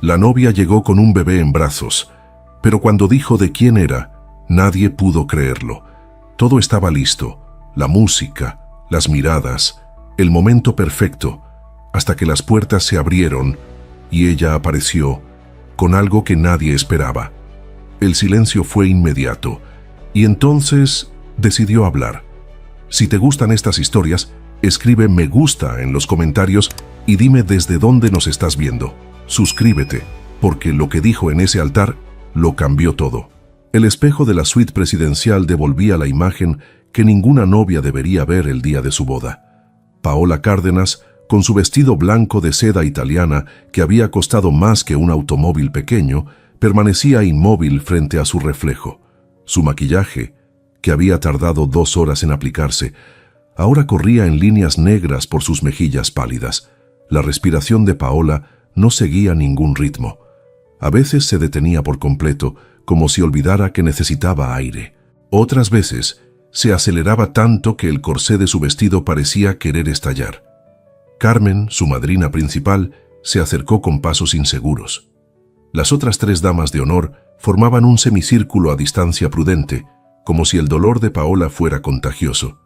La novia llegó con un bebé en brazos, pero cuando dijo de quién era, nadie pudo creerlo. Todo estaba listo, la música, las miradas, el momento perfecto, hasta que las puertas se abrieron y ella apareció con algo que nadie esperaba. El silencio fue inmediato, y entonces decidió hablar. Si te gustan estas historias, escribe me gusta en los comentarios y dime desde dónde nos estás viendo. Suscríbete, porque lo que dijo en ese altar lo cambió todo. El espejo de la suite presidencial devolvía la imagen que ninguna novia debería ver el día de su boda. Paola Cárdenas, con su vestido blanco de seda italiana que había costado más que un automóvil pequeño, permanecía inmóvil frente a su reflejo. Su maquillaje, que había tardado 2 horas en aplicarse, ahora corría en líneas negras por sus mejillas pálidas. La respiración de Paola no seguía ningún ritmo. A veces se detenía por completo, como si olvidara que necesitaba aire. Otras veces se aceleraba tanto que el corsé de su vestido parecía querer estallar. Carmen, su madrina principal, se acercó con pasos inseguros. Las otras 3 damas de honor formaban un semicírculo a distancia prudente, como si el dolor de Paola fuera contagioso.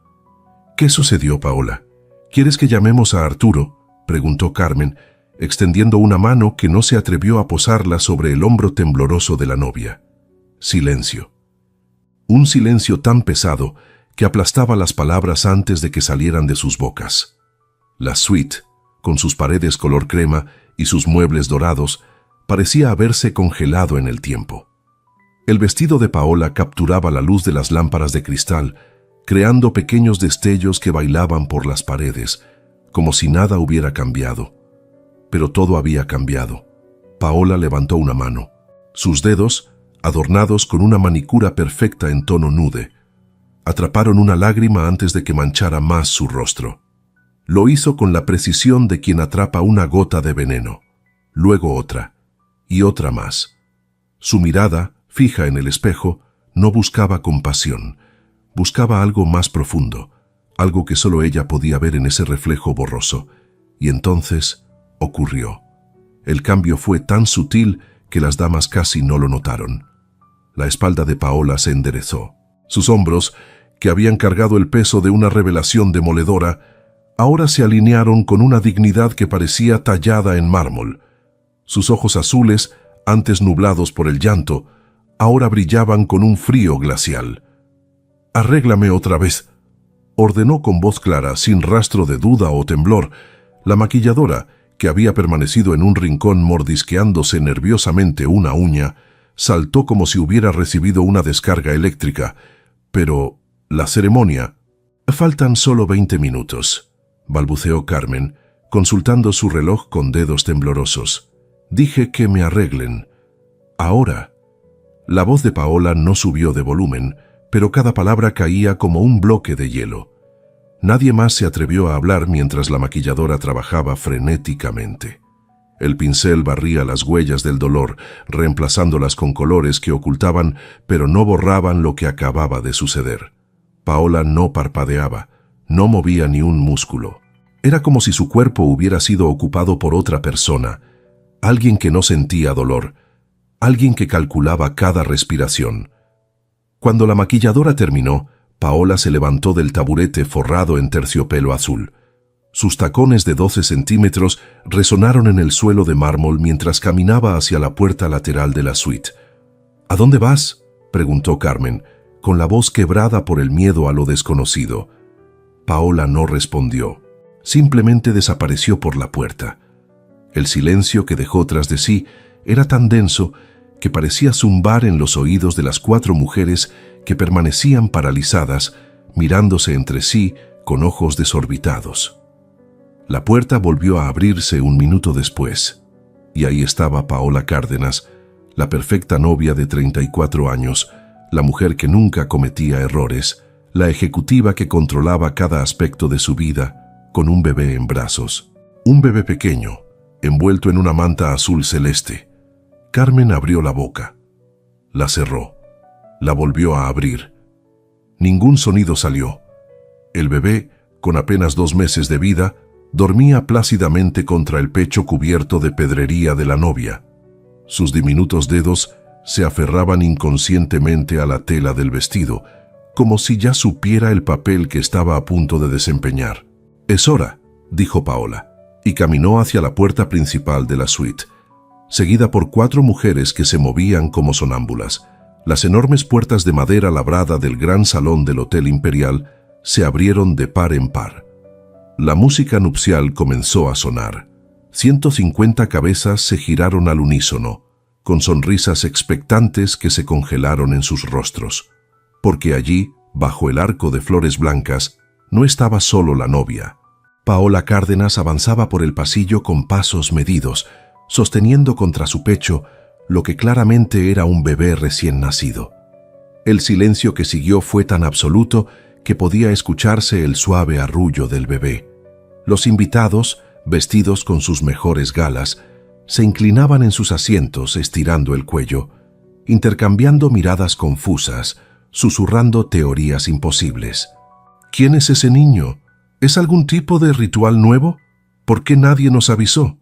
¿Qué sucedió, Paola? ¿Quieres que llamemos a Arturo?, preguntó Carmen, extendiendo una mano que no se atrevió a posarla sobre el hombro tembloroso de la novia. Silencio. Un silencio tan pesado que aplastaba las palabras antes de que salieran de sus bocas. La suite, con sus paredes color crema y sus muebles dorados, parecía haberse congelado en el tiempo. El vestido de Paola capturaba la luz de las lámparas de cristal, creando pequeños destellos que bailaban por las paredes, como si nada hubiera cambiado. Pero todo había cambiado. Paola levantó una mano. Sus dedos, adornados con una manicura perfecta en tono nude, atraparon una lágrima antes de que manchara más su rostro. Lo hizo con la precisión de quien atrapa una gota de veneno, luego otra, y otra más. Su mirada, fija en el espejo, no buscaba compasión, buscaba algo más profundo, algo que solo ella podía ver en ese reflejo borroso. Y entonces ocurrió. El cambio fue tan sutil que las damas casi no lo notaron. La espalda de Paola se enderezó. Sus hombros, que habían cargado el peso de una revelación demoledora, ahora se alinearon con una dignidad que parecía tallada en mármol. Sus ojos azules, antes nublados por el llanto, ahora brillaban con un frío glacial. «Arréglame otra vez», ordenó con voz clara, sin rastro de duda o temblor. La maquilladora, que había permanecido en un rincón mordisqueándose nerviosamente una uña, saltó como si hubiera recibido una descarga eléctrica. Pero la ceremonia... «Faltan solo 20 minutos», balbuceó Carmen, consultando su reloj con dedos temblorosos. «Dije que me arreglen. Ahora». La voz de Paola no subió de volumen, pero cada palabra caía como un bloque de hielo. Nadie más se atrevió a hablar mientras la maquilladora trabajaba frenéticamente. El pincel barría las huellas del dolor, reemplazándolas con colores que ocultaban, pero no borraban lo que acababa de suceder. Paola no parpadeaba, no movía ni un músculo. Era como si su cuerpo hubiera sido ocupado por otra persona, alguien que no sentía dolor, alguien que calculaba cada respiración. Cuando la maquilladora terminó, Paola se levantó del taburete forrado en terciopelo azul. Sus tacones de 12 centímetros resonaron en el suelo de mármol mientras caminaba hacia la puerta lateral de la suite. «¿A dónde vas?», preguntó Carmen, con la voz quebrada por el miedo a lo desconocido. Paola no respondió. Simplemente desapareció por la puerta. El silencio que dejó tras de sí era tan denso que parecía zumbar en los oídos de las 4 mujeres que permanecían paralizadas, mirándose entre sí con ojos desorbitados. La puerta volvió a abrirse un minuto después, y ahí estaba Paola Cárdenas, la perfecta novia de 34 años, la mujer que nunca cometía errores, la ejecutiva que controlaba cada aspecto de su vida, con un bebé en brazos. Un bebé pequeño, envuelto en una manta azul celeste. Carmen abrió la boca. La cerró. La volvió a abrir. Ningún sonido salió. El bebé, con apenas 2 meses de vida, dormía plácidamente contra el pecho cubierto de pedrería de la novia. Sus diminutos dedos se aferraban inconscientemente a la tela del vestido, como si ya supiera el papel que estaba a punto de desempeñar. «Es hora», dijo Paola, y caminó hacia la puerta principal de la suite, seguida por 4 mujeres que se movían como sonámbulas. Las enormes puertas de madera labrada del gran salón del Hotel Imperial se abrieron de par en par. La música nupcial comenzó a sonar. 150 cabezas se giraron al unísono, con sonrisas expectantes que se congelaron en sus rostros, porque allí, bajo el arco de flores blancas, no estaba solo la novia. Paola Cárdenas avanzaba por el pasillo con pasos medidos, sosteniendo contra su pecho lo que claramente era un bebé recién nacido. El silencio que siguió fue tan absoluto que podía escucharse el suave arrullo del bebé. Los invitados, vestidos con sus mejores galas, se inclinaban en sus asientos estirando el cuello, intercambiando miradas confusas, susurrando teorías imposibles. «¿Quién es ese niño? ¿Es algún tipo de ritual nuevo? ¿Por qué nadie nos avisó?»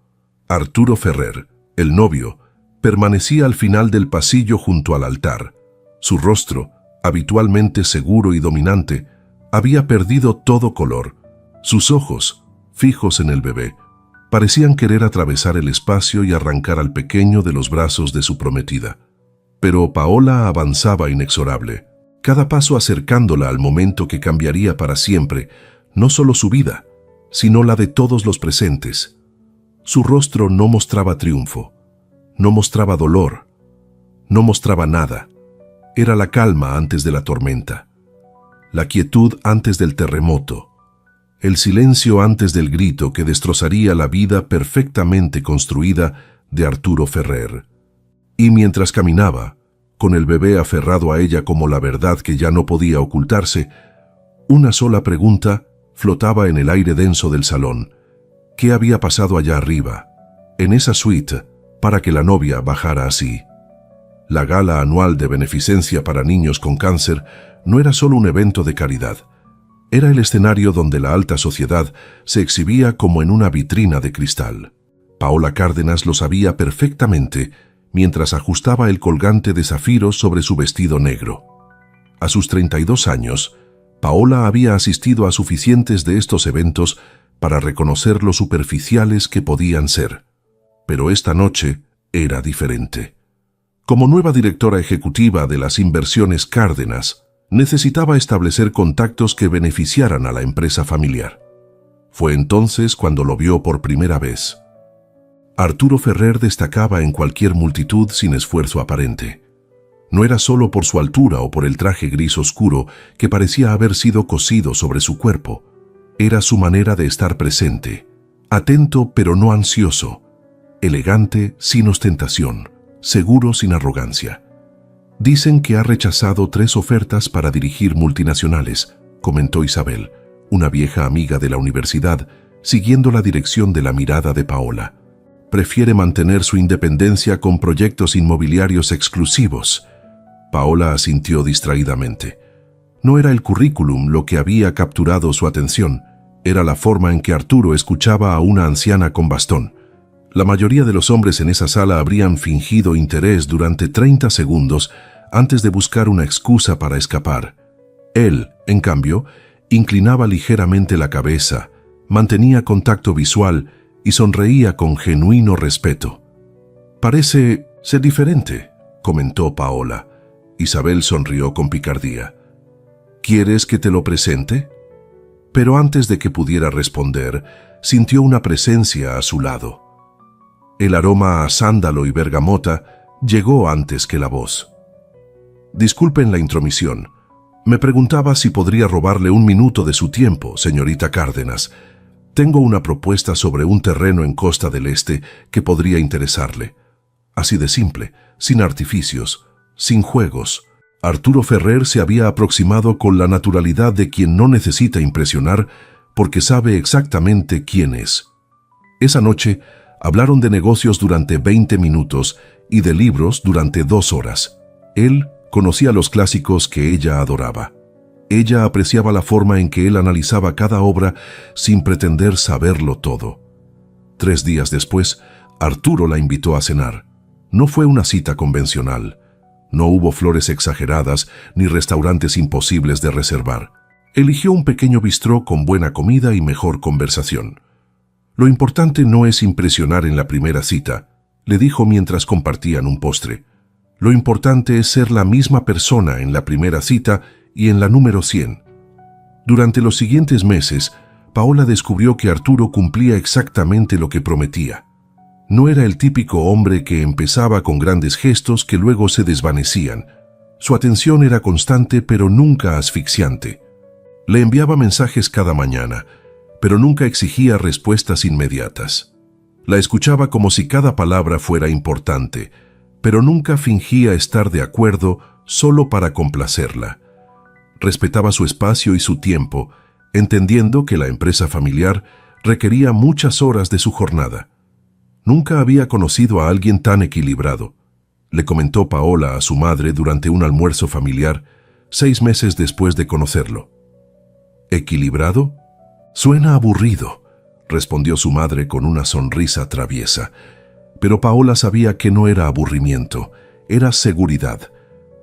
Arturo Ferrer, el novio, permanecía al final del pasillo junto al altar. Su rostro, habitualmente seguro y dominante, había perdido todo color. Sus ojos, fijos en el bebé, parecían querer atravesar el espacio y arrancar al pequeño de los brazos de su prometida. Pero Paola avanzaba inexorable, cada paso acercándola al momento que cambiaría para siempre, no solo su vida, sino la de todos los presentes. Su rostro no mostraba triunfo, no mostraba dolor, no mostraba nada. Era la calma antes de la tormenta, la quietud antes del terremoto, el silencio antes del grito que destrozaría la vida perfectamente construida de Arturo Ferrer. Y mientras caminaba, con el bebé aferrado a ella como la verdad que ya no podía ocultarse, una sola pregunta flotaba en el aire denso del salón. ¿Qué había pasado allá arriba, en esa suite, para que la novia bajara así? La gala anual de beneficencia para niños con cáncer no era solo un evento de caridad. Era el escenario donde la alta sociedad se exhibía como en una vitrina de cristal. Paola Cárdenas lo sabía perfectamente mientras ajustaba el colgante de zafiros sobre su vestido negro. A sus 32 años, Paola había asistido a suficientes de estos eventos para reconocer lo superficiales que podían ser. Pero esta noche era diferente. Como nueva directora ejecutiva de las inversiones Cárdenas, necesitaba establecer contactos que beneficiaran a la empresa familiar. Fue entonces cuando lo vio por primera vez. Arturo Ferrer destacaba en cualquier multitud sin esfuerzo aparente. No era solo por su altura o por el traje gris oscuro que parecía haber sido cosido sobre su cuerpo. Era su manera de estar presente, atento pero no ansioso, elegante sin ostentación, seguro sin arrogancia. «Dicen que ha rechazado 3 ofertas para dirigir multinacionales», comentó Isabel, una vieja amiga de la universidad, siguiendo la dirección de la mirada de Paola. «Prefiere mantener su independencia con proyectos inmobiliarios exclusivos». Paola asintió distraídamente. No era el currículum lo que había capturado su atención, era la forma en que Arturo escuchaba a una anciana con bastón. La mayoría de los hombres en esa sala habrían fingido interés durante 30 segundos antes de buscar una excusa para escapar. Él, en cambio, inclinaba ligeramente la cabeza, mantenía contacto visual y sonreía con genuino respeto. «Parece ser diferente», comentó Paola. Isabel sonrió con picardía. «¿Quieres que te lo presente?» Pero antes de que pudiera responder, sintió una presencia a su lado. El aroma a sándalo y bergamota llegó antes que la voz. «Disculpen la intromisión. Me preguntaba si podría robarle un minuto de su tiempo, señorita Cárdenas. Tengo una propuesta sobre un terreno en Costa del Este que podría interesarle. Así de simple, sin artificios, sin juegos». Arturo Ferrer se había aproximado con la naturalidad de quien no necesita impresionar porque sabe exactamente quién es. Esa noche hablaron de negocios durante 20 minutos y de libros durante 2 horas. Él conocía los clásicos que ella adoraba. Ella apreciaba la forma en que él analizaba cada obra sin pretender saberlo todo. 3 días después, Arturo la invitó a cenar. No fue una cita convencional. No hubo flores exageradas ni restaurantes imposibles de reservar. Eligió un pequeño bistró con buena comida y mejor conversación. Lo importante no es impresionar en la primera cita, le dijo mientras compartían un postre. Lo importante es ser la misma persona en la primera cita y en la número 100. Durante los siguientes meses, Paola descubrió que Arturo cumplía exactamente lo que prometía. No era el típico hombre que empezaba con grandes gestos que luego se desvanecían. Su atención era constante pero nunca asfixiante. Le enviaba mensajes cada mañana, pero nunca exigía respuestas inmediatas. La escuchaba como si cada palabra fuera importante, pero nunca fingía estar de acuerdo solo para complacerla. Respetaba su espacio y su tiempo, entendiendo que la empresa familiar requería muchas horas de su jornada. Nunca había conocido a alguien tan equilibrado, le comentó Paola a su madre durante un almuerzo familiar 6 meses después de conocerlo. ¿Equilibrado? Suena aburrido, respondió su madre con una sonrisa traviesa. Pero Paola sabía que no era aburrimiento, era seguridad.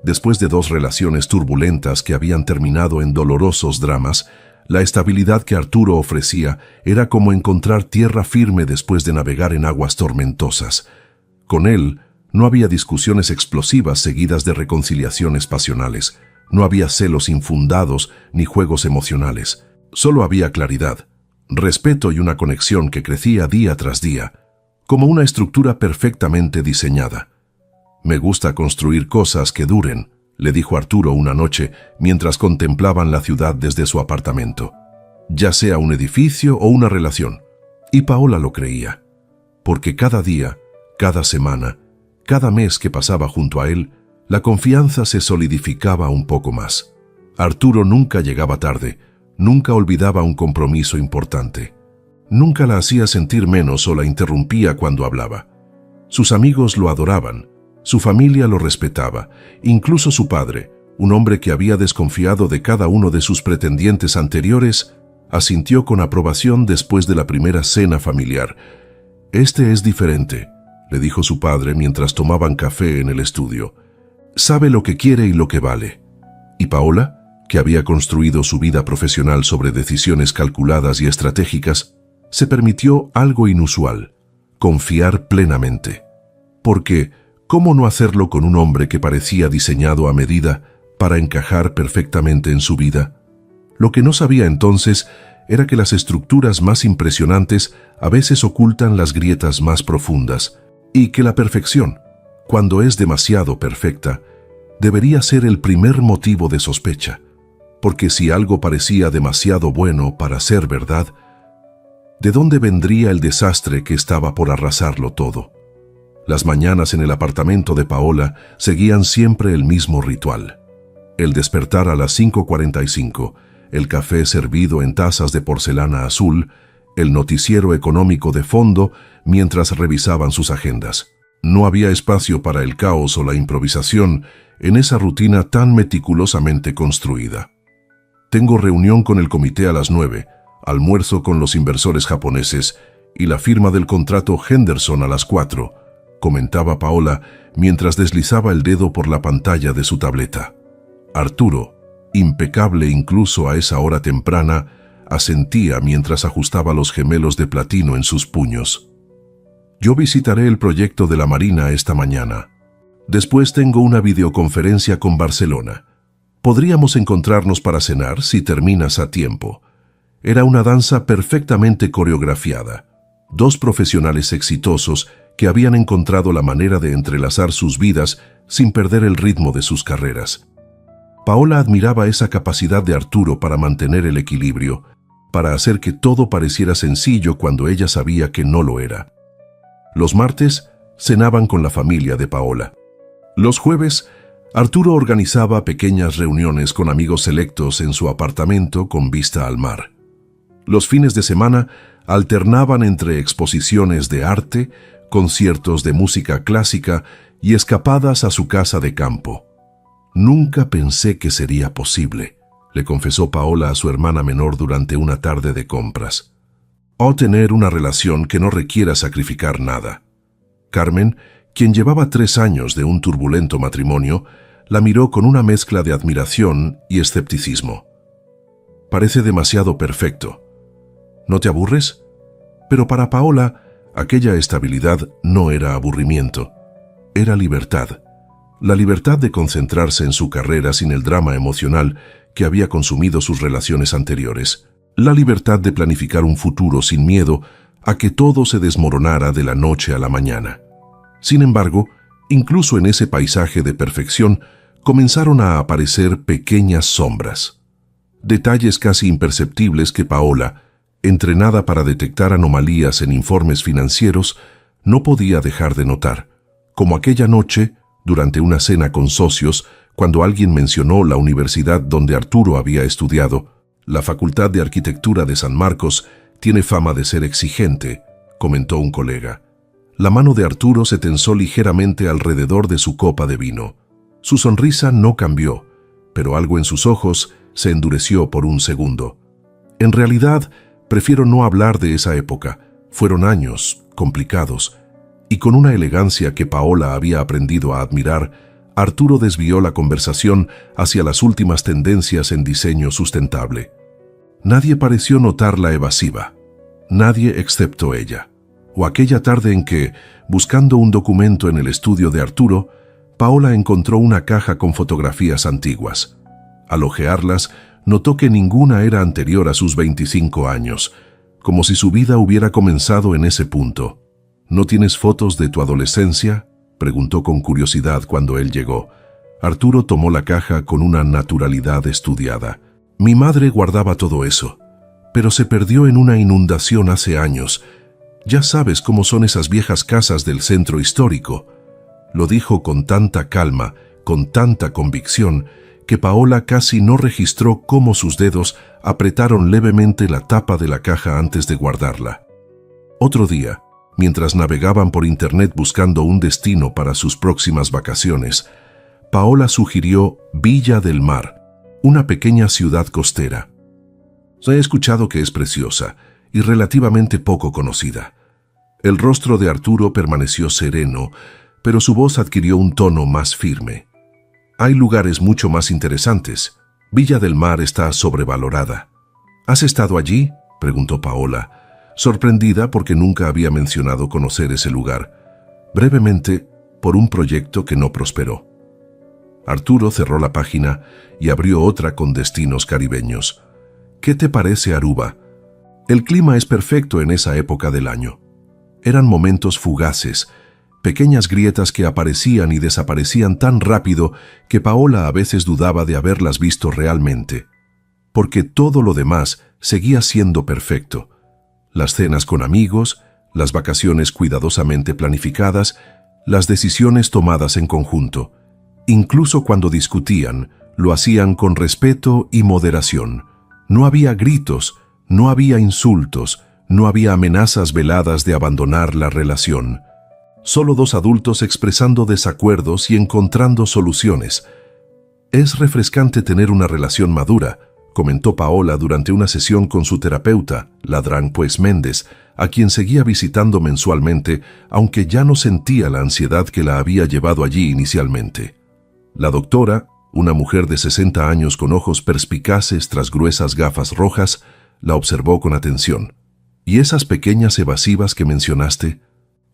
Después de 2 relaciones turbulentas que habían terminado en dolorosos dramas, la estabilidad que Arturo ofrecía era como encontrar tierra firme después de navegar en aguas tormentosas. Con él, no había discusiones explosivas seguidas de reconciliaciones pasionales. No había celos infundados ni juegos emocionales. Solo había claridad, respeto y una conexión que crecía día tras día, como una estructura perfectamente diseñada. «Me gusta construir cosas que duren», le dijo Arturo una noche mientras contemplaban la ciudad desde su apartamento. Ya sea un edificio o una relación. Y Paola lo creía. Porque cada día, cada semana, cada mes que pasaba junto a él, la confianza se solidificaba un poco más. Arturo nunca llegaba tarde, nunca olvidaba un compromiso importante. Nunca la hacía sentir menos o la interrumpía cuando hablaba. Sus amigos lo adoraban, su familia lo respetaba, incluso su padre, un hombre que había desconfiado de cada uno de sus pretendientes anteriores, asintió con aprobación después de la primera cena familiar. «Este es diferente», le dijo su padre mientras tomaban café en el estudio. «Sabe lo que quiere y lo que vale». Y Paola, que había construido su vida profesional sobre decisiones calculadas y estratégicas, se permitió algo inusual: confiar plenamente. Porque, ¿cómo no hacerlo con un hombre que parecía diseñado a medida para encajar perfectamente en su vida? Lo que no sabía entonces era que las estructuras más impresionantes a veces ocultan las grietas más profundas, y que la perfección, cuando es demasiado perfecta, debería ser el primer motivo de sospecha, porque si algo parecía demasiado bueno para ser verdad, ¿de dónde vendría el desastre que estaba por arrasarlo todo? Las mañanas en el apartamento de Paola seguían siempre el mismo ritual. El despertar a las 5:45, el café servido en tazas de porcelana azul, el noticiero económico de fondo mientras revisaban sus agendas. No había espacio para el caos o la improvisación en esa rutina tan meticulosamente construida. «Tengo reunión con el comité a las 9, almuerzo con los inversores japoneses y la firma del contrato Henderson a las 4», comentaba Paola mientras deslizaba el dedo por la pantalla de su tableta. Arturo, impecable incluso a esa hora temprana, asentía mientras ajustaba los gemelos de platino en sus puños. «Yo visitaré el proyecto de la Marina esta mañana. Después tengo una videoconferencia con Barcelona. Podríamos encontrarnos para cenar si terminas a tiempo». Era una danza perfectamente coreografiada. 2 profesionales exitosos que habían encontrado la manera de entrelazar sus vidas sin perder el ritmo de sus carreras. Paola admiraba esa capacidad de Arturo para mantener el equilibrio, para hacer que todo pareciera sencillo cuando ella sabía que no lo era. Los martes cenaban con la familia de Paola. Los jueves, Arturo organizaba pequeñas reuniones con amigos selectos en su apartamento con vista al mar. Los fines de semana alternaban entre exposiciones de arte, conciertos de música clásica y escapadas a su casa de campo. «Nunca pensé que sería posible», le confesó Paola a su hermana menor durante una tarde de compras. «O tener una relación que no requiera sacrificar nada». Carmen, Quien llevaba 3 años de un turbulento matrimonio, la miró con una mezcla de admiración y escepticismo. «Parece demasiado perfecto. ¿No te aburres?» Pero para Paola, aquella estabilidad no era aburrimiento, era libertad. La libertad de concentrarse en su carrera sin el drama emocional que había consumido sus relaciones anteriores. La libertad de planificar un futuro sin miedo a que todo se desmoronara de la noche a la mañana. Sin embargo, incluso en ese paisaje de perfección, comenzaron a aparecer pequeñas sombras. Detalles casi imperceptibles que Paola, entrenada para detectar anomalías en informes financieros, no podía dejar de notar, como aquella noche, durante una cena con socios, cuando alguien mencionó la universidad donde Arturo había estudiado. «La Facultad de Arquitectura de San Marcos tiene fama de ser exigente», comentó un colega. La mano de Arturo se tensó ligeramente alrededor de su copa de vino. Su sonrisa no cambió, pero algo en sus ojos se endureció por un segundo. «En realidad, prefiero no hablar de esa época. Fueron años complicados». Y con una elegancia que Paola había aprendido a admirar, Arturo desvió la conversación hacia las últimas tendencias en diseño sustentable. Nadie pareció notar la evasiva. Nadie excepto ella. O aquella tarde en que, buscando un documento en el estudio de Arturo, Paola encontró una caja con fotografías antiguas. Al hojearlas, notó que ninguna era anterior a sus 25 años, como si su vida hubiera comenzado en ese punto. «¿No tienes fotos de tu adolescencia?», preguntó con curiosidad cuando él llegó. Arturo tomó la caja con una naturalidad estudiada. «Mi madre guardaba todo eso, pero se perdió en una inundación hace años. Ya sabes cómo son esas viejas casas del centro histórico». Lo dijo con tanta calma, con tanta convicción, que Paola casi no registró cómo sus dedos apretaron levemente la tapa de la caja antes de guardarla. Otro día, mientras navegaban por internet buscando un destino para sus próximas vacaciones, Paola sugirió Villa del Mar, una pequeña ciudad costera. He escuchado que es preciosa y relativamente poco conocida. El rostro de Arturo permaneció sereno, pero su voz adquirió un tono más firme. «Hay lugares mucho más interesantes. Villa del Mar está sobrevalorada». «¿Has estado allí?», preguntó Paola, sorprendida porque nunca había mencionado conocer ese lugar. Brevemente, por un proyecto que no prosperó. Arturo cerró la página y abrió otra con destinos caribeños. «¿Qué te parece Aruba? El clima es perfecto en esa época del año». Eran momentos fugaces, pequeñas grietas que aparecían y desaparecían tan rápido que Paola a veces dudaba de haberlas visto realmente, porque todo lo demás seguía siendo perfecto. Las cenas con amigos, las vacaciones cuidadosamente planificadas, las decisiones tomadas en conjunto. Incluso cuando discutían, lo hacían con respeto y moderación. No había gritos, no había insultos, no había amenazas veladas de abandonar la relación. Solo dos adultos expresando desacuerdos y encontrando soluciones. «Es refrescante tener una relación madura», comentó Paola durante una sesión con su terapeuta, Ladrán Pues Méndez, a quien seguía visitando mensualmente, aunque ya no sentía la ansiedad que la había llevado allí inicialmente. La doctora, una mujer de 60 años con ojos perspicaces tras gruesas gafas rojas, la observó con atención. «¿Y esas pequeñas evasivas que mencionaste?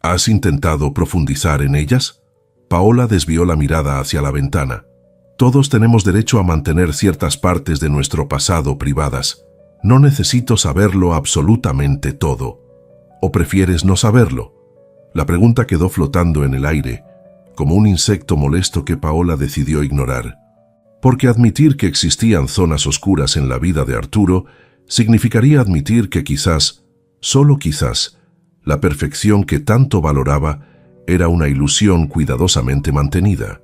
¿Has intentado profundizar en ellas?» Paola desvió la mirada hacia la ventana. «Todos tenemos derecho a mantener ciertas partes de nuestro pasado privadas. No necesito saberlo absolutamente todo. ¿O prefieres no saberlo?» La pregunta quedó flotando en el aire, como un insecto molesto que Paola decidió ignorar. Porque admitir que existían zonas oscuras en la vida de Arturo significaría admitir que quizás, solo quizás, la perfección que tanto valoraba era una ilusión cuidadosamente mantenida.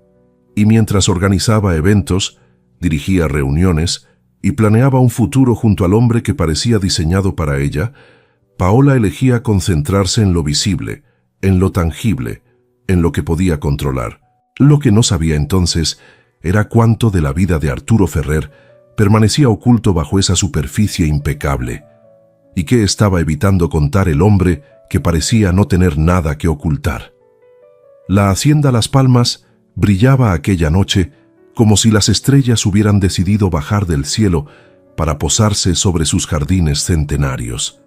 Y mientras organizaba eventos, dirigía reuniones y planeaba un futuro junto al hombre que parecía diseñado para ella, Paola elegía concentrarse en lo visible, en lo tangible, en lo que podía controlar. Lo que no sabía entonces era cuánto de la vida de Arturo Ferrer permanecía oculto bajo esa superficie impecable, y qué estaba evitando contar el hombre que parecía no tener nada que ocultar. La hacienda Las Palmas brillaba aquella noche como si las estrellas hubieran decidido bajar del cielo para posarse sobre sus jardines centenarios.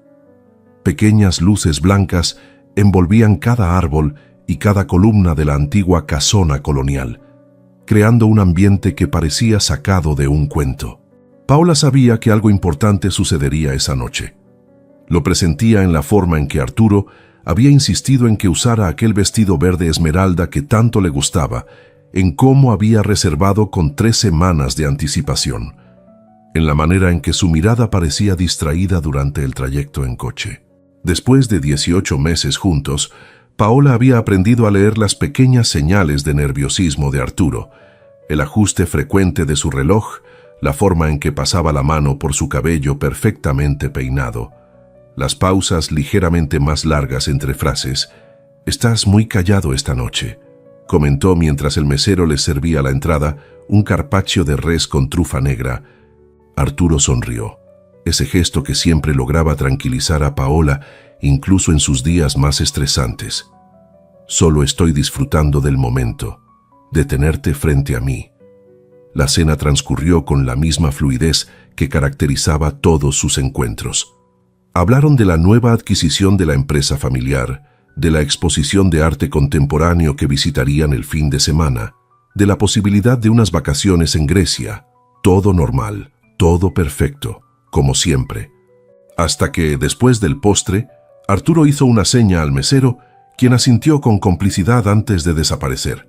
Pequeñas luces blancas envolvían cada árbol y cada columna de la antigua casona colonial, creando un ambiente que parecía sacado de un cuento. Paola sabía que algo importante sucedería esa noche. Lo presentía en la forma en que Arturo había insistido en que usara aquel vestido verde esmeralda que tanto le gustaba, en cómo había reservado con 3 semanas de anticipación, en la manera en que su mirada parecía distraída durante el trayecto en coche. Después de 18 meses juntos, Paola había aprendido a leer las pequeñas señales de nerviosismo de Arturo, el ajuste frecuente de su reloj, la forma en que pasaba la mano por su cabello perfectamente peinado, las pausas ligeramente más largas entre frases. «Estás muy callado esta noche», comentó mientras el mesero les servía a la entrada un carpaccio de res con trufa negra. Arturo sonrió, ese gesto que siempre lograba tranquilizar a Paola, incluso en sus días más estresantes. «Solo estoy disfrutando del momento, de tenerte frente a mí». La cena transcurrió con la misma fluidez que caracterizaba todos sus encuentros. Hablaron de la nueva adquisición de la empresa familiar, de la exposición de arte contemporáneo que visitarían el fin de semana, de la posibilidad de unas vacaciones en Grecia. Todo normal, todo perfecto, como siempre. Hasta que, después del postre, Arturo hizo una seña al mesero, quien asintió con complicidad antes de desaparecer.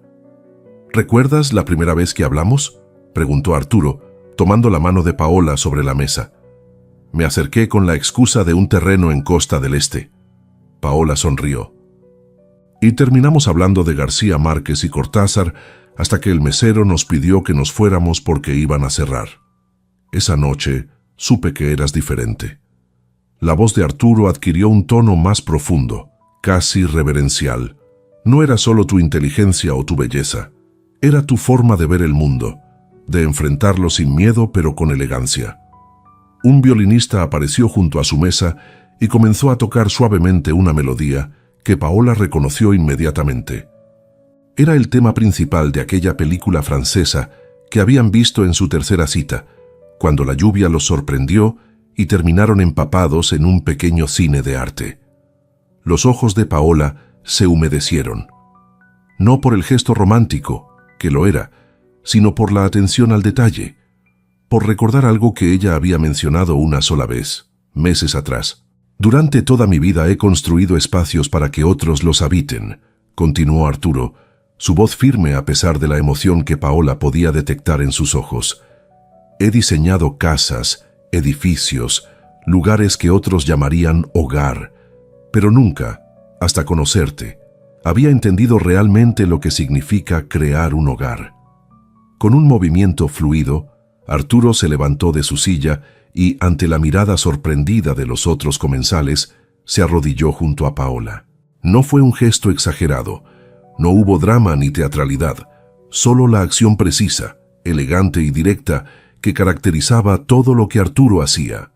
«¿Recuerdas la primera vez que hablamos?», preguntó Arturo, tomando la mano de Paola sobre la mesa. «Me acerqué con la excusa de un terreno en Costa del Este». Paola sonrió. «Y terminamos hablando de García Márquez y Cortázar hasta que el mesero nos pidió que nos fuéramos porque iban a cerrar. Esa noche supe que eras diferente». La voz de Arturo adquirió un tono más profundo, casi reverencial. No era solo tu inteligencia o tu belleza, era tu forma de ver el mundo, de enfrentarlo sin miedo pero con elegancia. Un violinista apareció junto a su mesa y comenzó a tocar suavemente una melodía que Paola reconoció inmediatamente. Era el tema principal de aquella película francesa que habían visto en su tercera cita, cuando la lluvia los sorprendió y terminaron empapados en un pequeño cine de arte. Los ojos de Paola se humedecieron. No por el gesto romántico, que lo era, sino por la atención al detalle, por recordar algo que ella había mencionado una sola vez, meses atrás. «Durante toda mi vida he construido espacios para que otros los habiten», continuó Arturo, su voz firme a pesar de la emoción que Paola podía detectar en sus ojos. «He diseñado casas, edificios, lugares que otros llamarían hogar, pero nunca, hasta conocerte, había entendido realmente lo que significa crear un hogar». Con un movimiento fluido, Arturo se levantó de su silla y, ante la mirada sorprendida de los otros comensales, se arrodilló junto a Paola. No fue un gesto exagerado, no hubo drama ni teatralidad, solo la acción precisa, elegante y directa que caracterizaba todo lo que Arturo hacía.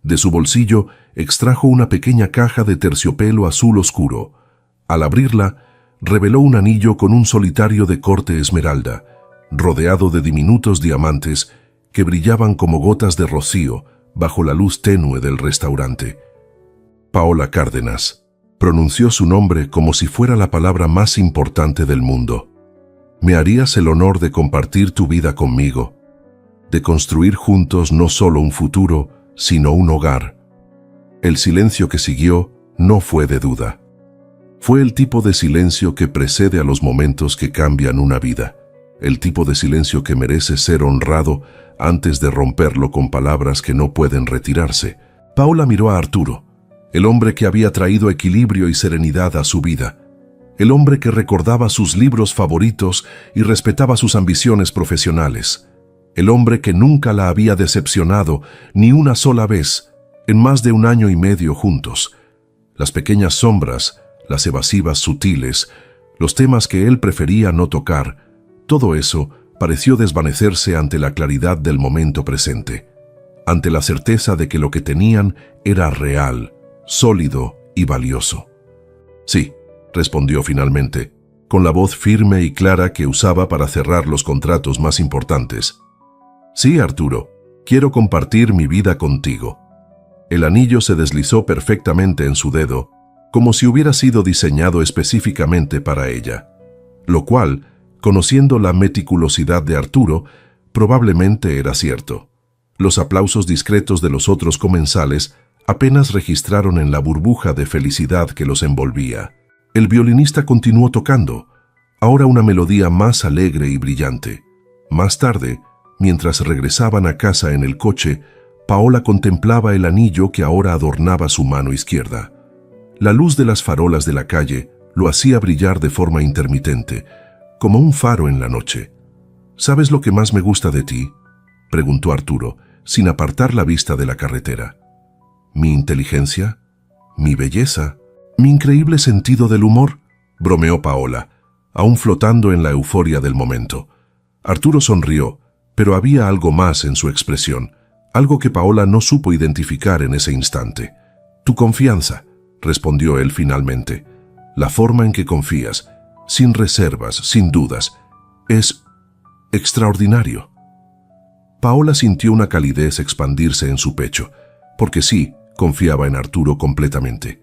De su bolsillo extrajo una pequeña caja de terciopelo azul oscuro. Al abrirla, reveló un anillo con un solitario de corte esmeralda, rodeado de diminutos diamantes que brillaban como gotas de rocío bajo la luz tenue del restaurante. Paola Cárdenas pronunció su nombre como si fuera la palabra más importante del mundo. «¿Me harías el honor de compartir tu vida conmigo? De construir juntos no solo un futuro, sino un hogar». El silencio que siguió no fue de duda. Fue el tipo de silencio que precede a los momentos que cambian una vida. El tipo de silencio que merece ser honrado antes de romperlo con palabras que no pueden retirarse. Paola miró a Arturo, el hombre que había traído equilibrio y serenidad a su vida, el hombre que recordaba sus libros favoritos y respetaba sus ambiciones profesionales, el hombre que nunca la había decepcionado ni una sola vez en más de 1 año y medio juntos. Las pequeñas sombras, las evasivas sutiles, los temas que él prefería no tocar, todo eso pareció desvanecerse ante la claridad del momento presente, ante la certeza de que lo que tenían era real, sólido y valioso. «Sí», respondió finalmente, con la voz firme y clara que usaba para cerrar los contratos más importantes. «Sí, Arturo, quiero compartir mi vida contigo». El anillo se deslizó perfectamente en su dedo, como si hubiera sido diseñado específicamente para ella, lo cual, conociendo la meticulosidad de Arturo, probablemente era cierto. Los aplausos discretos de los otros comensales apenas registraron en la burbuja de felicidad que los envolvía. El violinista continuó tocando, ahora una melodía más alegre y brillante. Más tarde, mientras regresaban a casa en el coche, Paola contemplaba el anillo que ahora adornaba su mano izquierda. La luz de las farolas de la calle lo hacía brillar de forma intermitente, como un faro en la noche. «¿Sabes lo que más me gusta de ti?», preguntó Arturo, sin apartar la vista de la carretera. «¿Mi inteligencia? ¿Mi belleza? ¿Mi increíble sentido del humor?», bromeó Paola, aún flotando en la euforia del momento. Arturo sonrió, pero había algo más en su expresión, algo que Paola no supo identificar en ese instante. «Tu confianza», respondió él finalmente. «La forma en que confías, sin reservas, sin dudas, es extraordinario». Paola sintió una calidez expandirse en su pecho, porque sí, confiaba en Arturo completamente.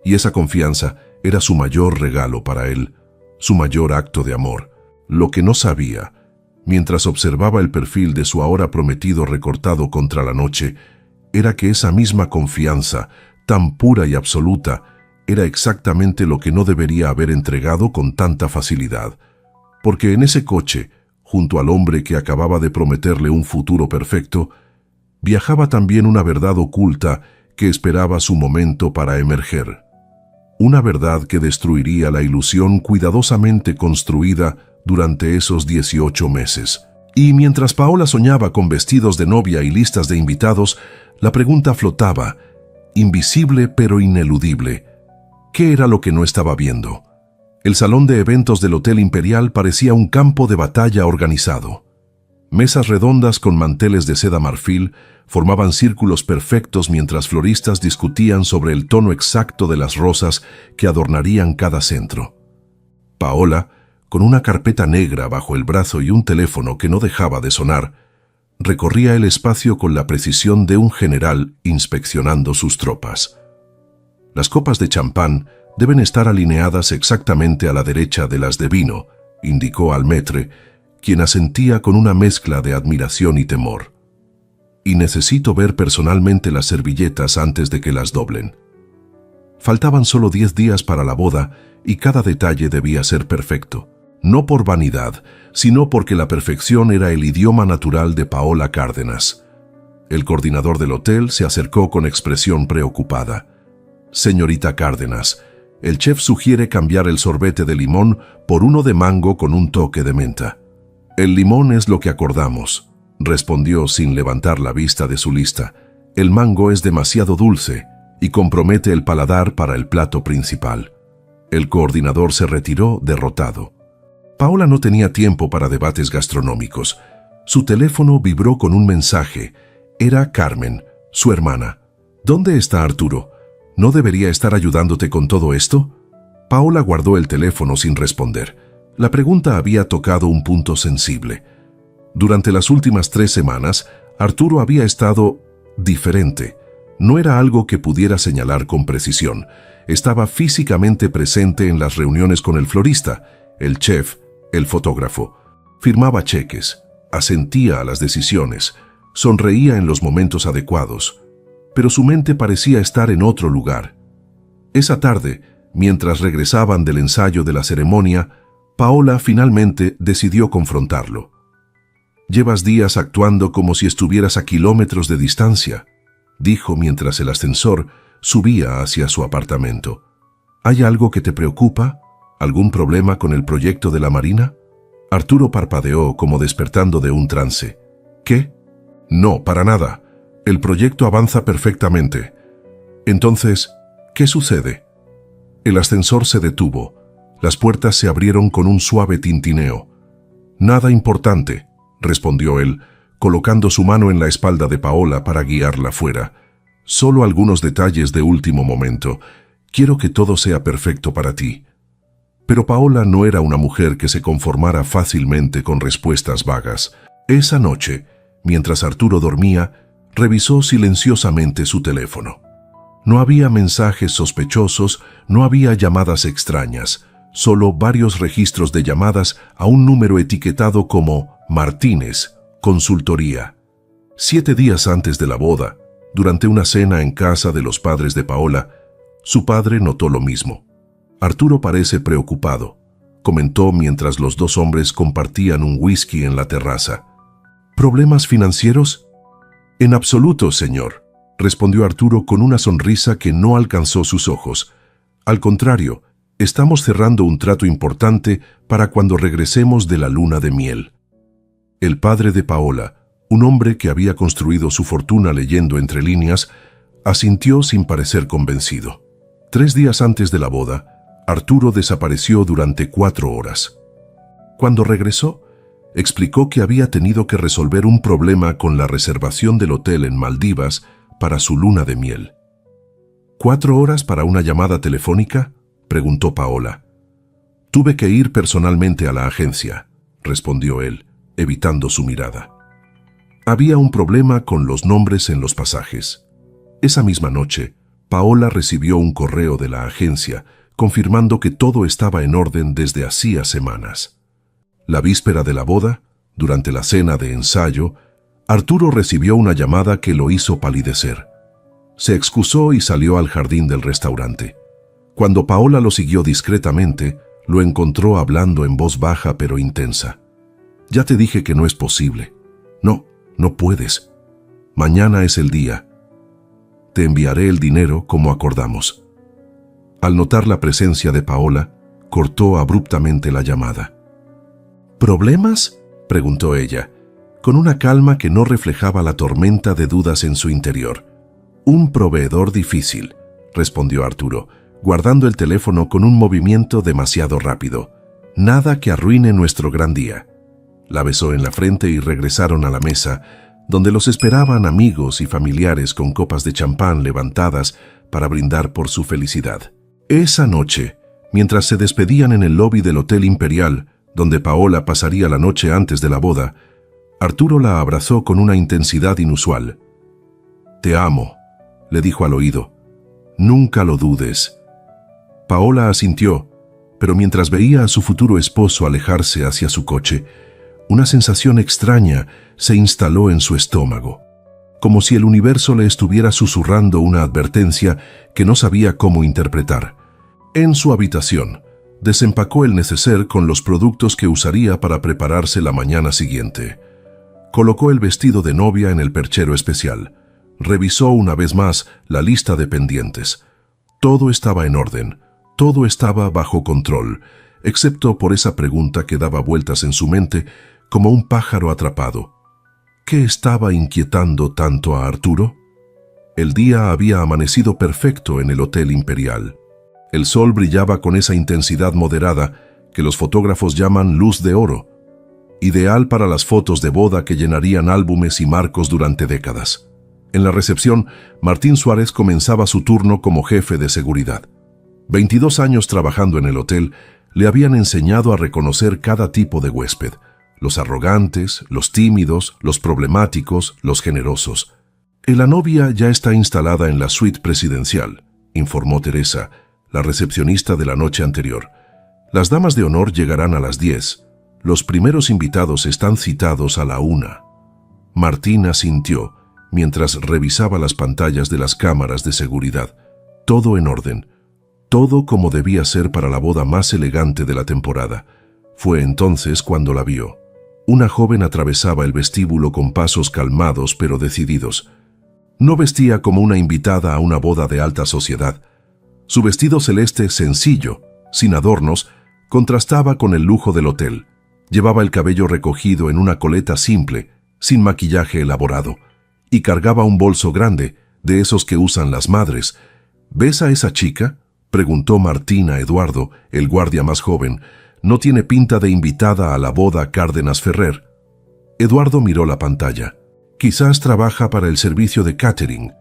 Y esa confianza era su mayor regalo para él, su mayor acto de amor. Lo que no sabía, mientras observaba el perfil de su ahora prometido recortado contra la noche, era que esa misma confianza, tan pura y absoluta, era exactamente lo que no debería haber entregado con tanta facilidad. Porque en ese coche, junto al hombre que acababa de prometerle un futuro perfecto, viajaba también una verdad oculta que esperaba su momento para emerger. Una verdad que destruiría la ilusión cuidadosamente construida durante esos 18 meses. Y mientras Paola soñaba con vestidos de novia y listas de invitados, la pregunta flotaba, invisible pero ineludible. ¿Qué era lo que no estaba viendo? El salón de eventos del Hotel Imperial parecía un campo de batalla organizado. Mesas redondas con manteles de seda marfil formaban círculos perfectos mientras floristas discutían sobre el tono exacto de las rosas que adornarían cada centro. Paola, con una carpeta negra bajo el brazo y un teléfono que no dejaba de sonar, recorría el espacio con la precisión de un general inspeccionando sus tropas. Las copas de champán deben estar alineadas exactamente a la derecha de las de vino, indicó al maître, quien asentía con una mezcla de admiración y temor. Y necesito ver personalmente las servilletas antes de que las doblen. Faltaban solo 10 días para la boda y cada detalle debía ser perfecto, no por vanidad, sino porque la perfección era el idioma natural de Paola Cárdenas. El coordinador del hotel se acercó con expresión preocupada. «Señorita Cárdenas, el chef sugiere cambiar el sorbete de limón por uno de mango con un toque de menta». «El limón es lo que acordamos», respondió sin levantar la vista de su lista. «El mango es demasiado dulce y compromete el paladar para el plato principal». El coordinador se retiró derrotado. Paola no tenía tiempo para debates gastronómicos. Su teléfono vibró con un mensaje. Era Carmen, su hermana. «¿Dónde está Arturo? ¿No debería estar ayudándote con todo esto?» Paola guardó el teléfono sin responder. La pregunta había tocado un punto sensible. Durante las últimas 3 semanas, Arturo había estado diferente. No era algo que pudiera señalar con precisión. Estaba físicamente presente en las reuniones con el florista, el chef, el fotógrafo. Firmaba cheques, asentía a las decisiones, sonreía en los momentos adecuados. Pero su mente parecía estar en otro lugar. Esa tarde, mientras regresaban del ensayo de la ceremonia, Paola finalmente decidió confrontarlo. «Llevas días actuando como si estuvieras a kilómetros de distancia», dijo mientras el ascensor subía hacia su apartamento. «¿Hay algo que te preocupa? ¿Algún problema con el proyecto de la Marina?» Arturo parpadeó como despertando de un trance. «¿Qué? No, para nada. El proyecto avanza perfectamente». «Entonces, ¿qué sucede?» El ascensor se detuvo. Las puertas se abrieron con un suave tintineo. «Nada importante», respondió él, colocando su mano en la espalda de Paola para guiarla fuera. «Solo algunos detalles de último momento. Quiero que todo sea perfecto para ti». Pero Paola no era una mujer que se conformara fácilmente con respuestas vagas. Esa noche, mientras Arturo dormía, revisó silenciosamente su teléfono. No había mensajes sospechosos, no había llamadas extrañas, solo varios registros de llamadas a un número etiquetado como Martínez, Consultoría. 7 días antes de la boda, durante una cena en casa de los padres de Paola, su padre notó lo mismo. Arturo parece preocupado, comentó mientras los dos hombres compartían un whisky en la terraza. ¿Problemas financieros? En absoluto, señor, respondió Arturo con una sonrisa que no alcanzó sus ojos. Al contrario, estamos cerrando un trato importante para cuando regresemos de la luna de miel. El padre de Paola, un hombre que había construido su fortuna leyendo entre líneas, asintió sin parecer convencido. 3 días antes de la boda, Arturo desapareció durante 4 horas. Cuando regresó, explicó que había tenido que resolver un problema con la reservación del hotel en Maldivas para su luna de miel. ¿4 horas para una llamada telefónica?, preguntó Paola. Tuve que ir personalmente a la agencia, respondió él, evitando su mirada. Había un problema con los nombres en los pasajes. Esa misma noche, Paola recibió un correo de la agencia confirmando que todo estaba en orden desde hacía semanas. La víspera de la boda, durante la cena de ensayo, Arturo recibió una llamada que lo hizo palidecer. Se excusó y salió al jardín del restaurante. Cuando Paola lo siguió discretamente, lo encontró hablando en voz baja pero intensa. «Ya te dije que no es posible. No puedes. Mañana es el día. Te enviaré el dinero como acordamos». Al notar la presencia de Paola, cortó abruptamente la llamada. «¿Problemas?», preguntó ella, con una calma que no reflejaba la tormenta de dudas en su interior. «Un proveedor difícil», respondió Arturo, guardando el teléfono con un movimiento demasiado rápido. «Nada que arruine nuestro gran día». La besó en la frente y regresaron a la mesa, donde los esperaban amigos y familiares con copas de champán levantadas para brindar por su felicidad. Esa noche, mientras se despedían en el lobby del Hotel Imperial, donde Paola pasaría la noche antes de la boda, Arturo la abrazó con una intensidad inusual. «Te amo», le dijo al oído. «Nunca lo dudes». Paola asintió, pero mientras veía a su futuro esposo alejarse hacia su coche, una sensación extraña se instaló en su estómago, como si el universo le estuviera susurrando una advertencia que no sabía cómo interpretar. En su habitación, desempacó el neceser con los productos que usaría para prepararse la mañana siguiente. Colocó el vestido de novia en el perchero especial. Revisó una vez más la lista de pendientes. Todo estaba en orden, todo estaba bajo control, excepto por esa pregunta que daba vueltas en su mente como un pájaro atrapado. ¿Qué estaba inquietando tanto a Arturo? El día había amanecido perfecto en el Hotel Imperial. El sol brillaba con esa intensidad moderada que los fotógrafos llaman luz de oro, ideal para las fotos de boda que llenarían álbumes y marcos durante décadas. En la recepción, Martín Suárez comenzaba su turno como jefe de seguridad. 22 años trabajando en el hotel le habían enseñado a reconocer cada tipo de huésped: los arrogantes, los tímidos, los problemáticos, los generosos. La novia ya está instalada en la suite presidencial, informó Teresa, la recepcionista de la noche anterior. Las damas de honor llegarán a las 10. Los primeros invitados están citados a la 1. Martín asintió mientras revisaba las pantallas de las cámaras de seguridad. Todo en orden. Todo como debía ser para la boda más elegante de la temporada. Fue entonces cuando la vio. Una joven atravesaba el vestíbulo con pasos calmados pero decididos. No vestía como una invitada a una boda de alta sociedad. Su vestido celeste sencillo, sin adornos, contrastaba con el lujo del hotel. Llevaba el cabello recogido en una coleta simple, sin maquillaje elaborado, y cargaba un bolso grande, de esos que usan las madres. ¿Ves a esa chica?, preguntó Martín a Eduardo, el guardia más joven. No tiene pinta de invitada a la boda Cárdenas Ferrer. Eduardo miró la pantalla. Quizás trabaja para el servicio de catering.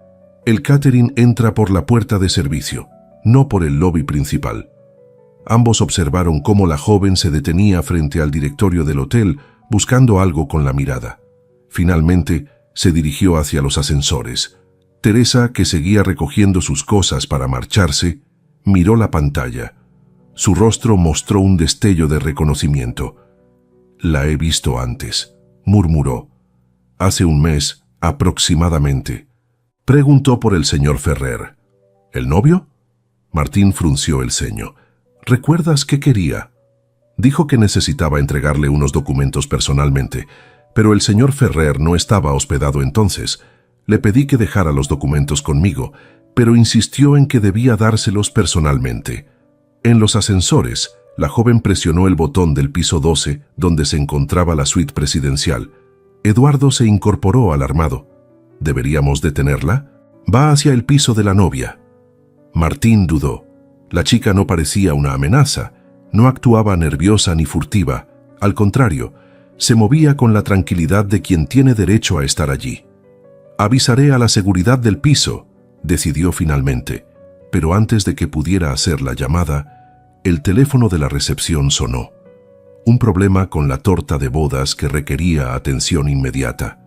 El catering entra por la puerta de servicio, no por el lobby principal. ambos observaron cómo la joven se detenía frente al directorio del hotel buscando algo con la mirada. Finalmente, se dirigió hacia los ascensores. Teresa, que seguía recogiendo sus cosas para marcharse, miró la pantalla. Su rostro mostró un destello de reconocimiento. «La he visto antes», murmuró. «Hace un mes, aproximadamente». Preguntó por el señor Ferrer. «¿El novio?» Martín frunció el ceño. «¿Recuerdas qué quería?» Dijo que necesitaba entregarle unos documentos personalmente, pero el señor Ferrer no estaba hospedado entonces. Le pedí que dejara los documentos conmigo, pero insistió en que debía dárselos personalmente. En los ascensores, la joven presionó el botón del piso 12, donde se encontraba la suite presidencial. Eduardo se incorporó alarmado. ¿Deberíamos detenerla? Va hacia el piso de la novia. Martín dudó. La chica no parecía una amenaza, no actuaba nerviosa ni furtiva. Al contrario, se movía con la tranquilidad de quien tiene derecho a estar allí. «Avisaré a la seguridad del piso», decidió finalmente, pero antes de que pudiera hacer la llamada, el teléfono de la recepción sonó. Un problema con la torta de bodas que requería atención inmediata.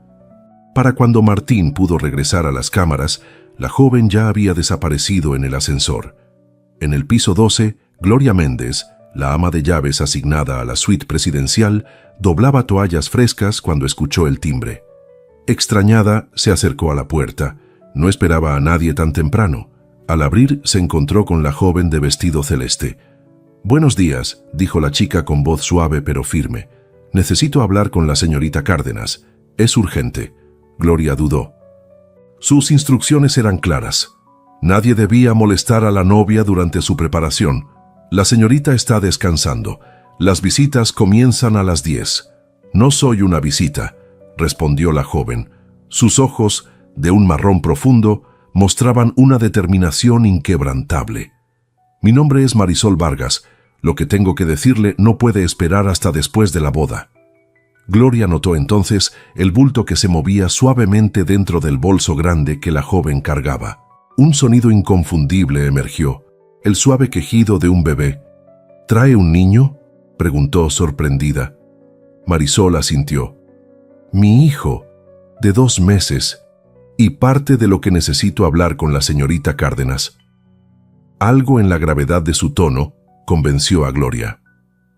Para cuando Martín pudo regresar a las cámaras, la joven ya había desaparecido en el ascensor. En el piso 12, Gloria Méndez, la ama de llaves asignada a la suite presidencial, doblaba toallas frescas cuando escuchó el timbre. Extrañada, se acercó a la puerta. No esperaba a nadie tan temprano. Al abrir, se encontró con la joven de vestido celeste. «Buenos días», dijo la chica con voz suave pero firme. «Necesito hablar con la señorita Cárdenas. Es urgente». Gloria dudó. Sus instrucciones eran claras. Nadie debía molestar a la novia durante su preparación. «La señorita está descansando. Las visitas comienzan a las 10. «No soy una visita», respondió la joven. Sus ojos, de un marrón profundo, mostraban una determinación inquebrantable. «Mi nombre es Marisol Vargas. Lo que tengo que decirle no puede esperar hasta después de la boda». Gloria notó entonces el bulto que se movía suavemente dentro del bolso grande que la joven cargaba. Un sonido inconfundible emergió, el suave quejido de un bebé. «¿Trae un niño?», preguntó sorprendida. Marisol asintió. «Mi hijo, de 2 meses, y parte de lo que necesito hablar con la señorita Cárdenas». Algo en la gravedad de su tono convenció a Gloria.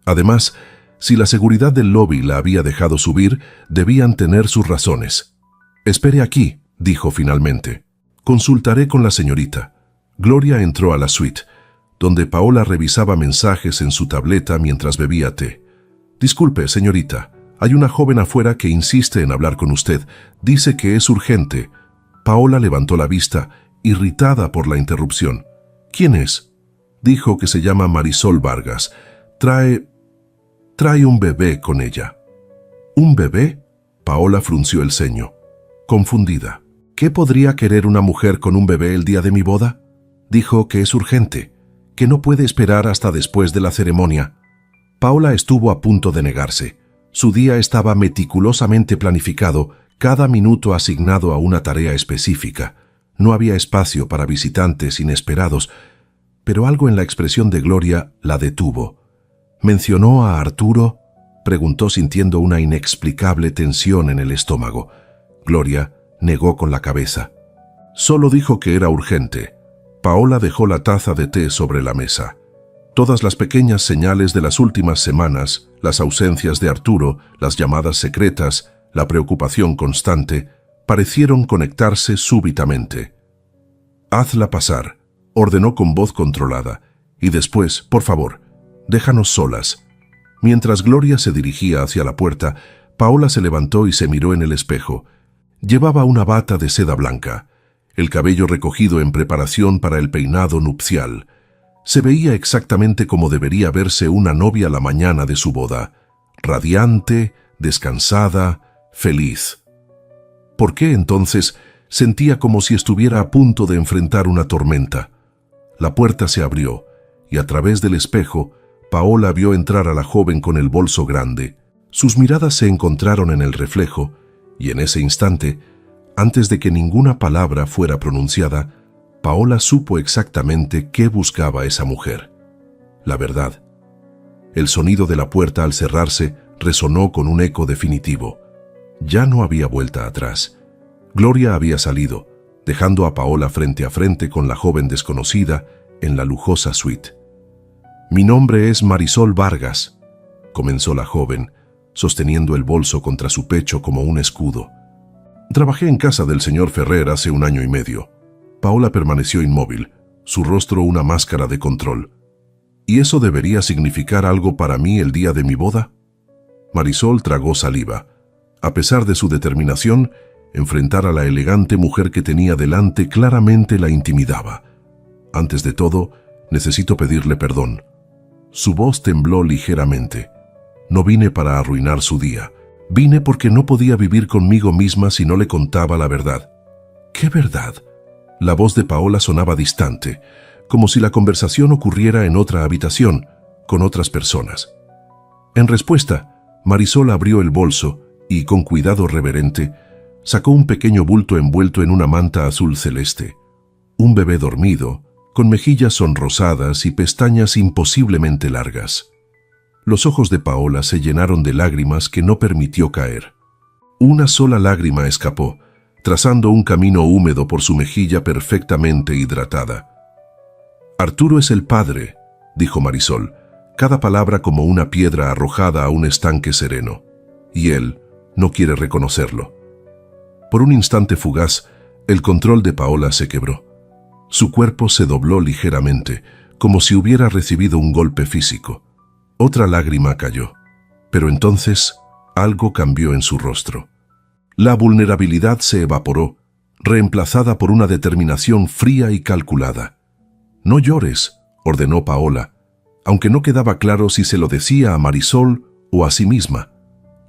Además, si la seguridad del lobby la había dejado subir, debían tener sus razones. «Espere aquí», dijo finalmente. «Consultaré con la señorita». Gloria entró a la suite, donde Paola revisaba mensajes en su tableta mientras bebía té. «Disculpe, señorita, hay una joven afuera que insiste en hablar con usted. Dice que es urgente». Paola levantó la vista, irritada por la interrupción. «¿Quién es?». Dijo que se llama Marisol Vargas. Trae un bebé con ella». «¿Un bebé?». Paola frunció el ceño, confundida. «¿Qué podría querer una mujer con un bebé el día de mi boda?». Dijo que es urgente, que no puede esperar hasta después de la ceremonia. Paola estuvo a punto de negarse. Su día estaba meticulosamente planificado, cada minuto asignado a una tarea específica. No había espacio para visitantes inesperados, pero algo en la expresión de Gloria la detuvo. «¿Mencionó a Arturo?», preguntó sintiendo una inexplicable tensión en el estómago. Gloria negó con la cabeza. «Solo dijo que era urgente». Paola dejó la taza de té sobre la mesa. Todas las pequeñas señales de las últimas semanas, las ausencias de Arturo, las llamadas secretas, la preocupación constante, parecieron conectarse súbitamente. «Hazla pasar», ordenó con voz controlada, «y después, por favor, déjanos solas». Mientras Gloria se dirigía hacia la puerta, Paola se levantó y se miró en el espejo. Llevaba una bata de seda blanca, el cabello recogido en preparación para el peinado nupcial. Se veía exactamente como debería verse una novia la mañana de su boda, radiante, descansada, feliz. ¿Por qué entonces sentía como si estuviera a punto de enfrentar una tormenta? La puerta se abrió y a través del espejo, Paola vio entrar a la joven con el bolso grande. Sus miradas se encontraron en el reflejo y en ese instante, antes de que ninguna palabra fuera pronunciada, Paola supo exactamente qué buscaba esa mujer. la verdad. El sonido de la puerta al cerrarse resonó con un eco definitivo. Ya no había vuelta atrás. Gloria había salido, dejando a Paola frente a frente con la joven desconocida en la lujosa suite. «Mi nombre es Marisol Vargas», comenzó la joven, sosteniendo el bolso contra su pecho como un escudo. «Trabajé en casa del señor Ferrer hace 1 año y medio». Paola permaneció inmóvil, su rostro una máscara de control. ¿Y eso debería significar algo para mí el día de mi boda? Marisol tragó saliva. A pesar de su determinación, enfrentar a la elegante mujer que tenía delante claramente la intimidaba. Antes de todo, necesito pedirle perdón. Su voz tembló ligeramente. No vine para arruinar su día. Vine porque no podía vivir conmigo misma si no le contaba la verdad. ¿Qué verdad? La voz de Paola sonaba distante, como si la conversación ocurriera en otra habitación, con otras personas. En respuesta, Marisol abrió el bolso y, con cuidado reverente, sacó un pequeño bulto envuelto en una manta azul celeste. Un bebé dormido, con mejillas sonrosadas y pestañas imposiblemente largas. Los ojos de Paola se llenaron de lágrimas que no permitió caer. Una sola lágrima escapó, trazando un camino húmedo por su mejilla perfectamente hidratada. «Arturo es el padre», dijo Marisol, cada palabra como una piedra arrojada a un estanque sereno. «Y él no quiere reconocerlo». Por un instante fugaz, el control de Paola se quebró. Su cuerpo se dobló ligeramente, como si hubiera recibido un golpe físico. Otra lágrima cayó, pero entonces algo cambió en su rostro. La vulnerabilidad se evaporó, reemplazada por una determinación fría y calculada. «No llores», ordenó Paola, aunque no quedaba claro si se lo decía a Marisol o a sí misma.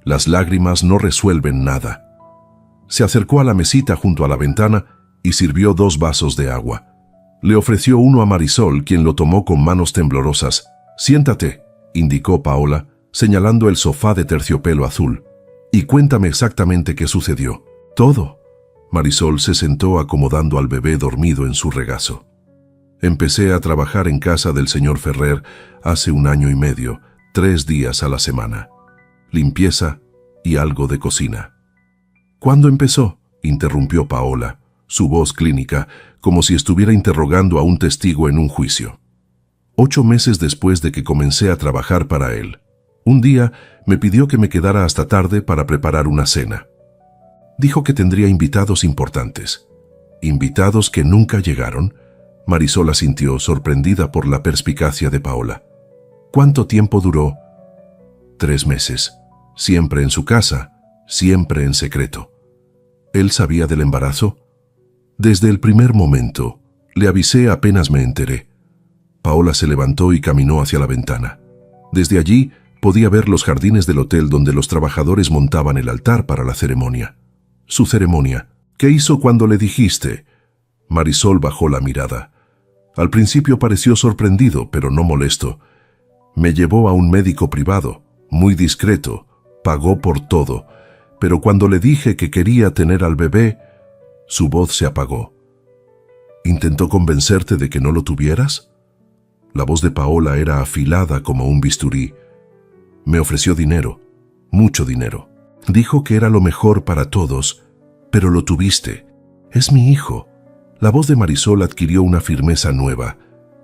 Las lágrimas no resuelven nada. Se acercó a la mesita junto a la ventana y sirvió 2 vasos de agua. Le ofreció uno a Marisol, quien lo tomó con manos temblorosas. «Siéntate», indicó Paola, señalando el sofá de terciopelo azul. «Y cuéntame exactamente qué sucedió». «Todo». Marisol se sentó acomodando al bebé dormido en su regazo. «Empecé a trabajar en casa del señor Ferrer hace 1 año y medio, 3 días a la semana. Limpieza y algo de cocina». «¿Cuándo empezó?», interrumpió Paola, su voz clínica, como si estuviera interrogando a un testigo en un juicio. «8 meses después de que comencé a trabajar para él. Un día me pidió que me quedara hasta tarde para preparar una cena. Dijo que tendría invitados importantes. ¿Invitados que nunca llegaron?». Marisol asintió, sorprendida por la perspicacia de Paola. «¿Cuánto tiempo duró?». «3 meses. Siempre en su casa, siempre en secreto». «¿Él sabía del embarazo?». «Desde el primer momento. Le avisé apenas me enteré». Paola se levantó y caminó hacia la ventana. Desde allí podía ver los jardines del hotel donde los trabajadores montaban el altar para la ceremonia. «Su ceremonia. ¿Qué hizo cuando le dijiste?». Marisol bajó la mirada. Al principio pareció sorprendido, pero no molesto. «Me llevó a un médico privado, muy discreto, pagó por todo, pero cuando le dije que quería tener al bebé, su voz se apagó». «¿Intentó convencerte de que no lo tuvieras?». La voz de Paola era afilada como un bisturí. «Me ofreció dinero, mucho dinero. Dijo que era lo mejor para todos, pero lo tuviste. Es mi hijo». La voz de Marisol adquirió una firmeza nueva.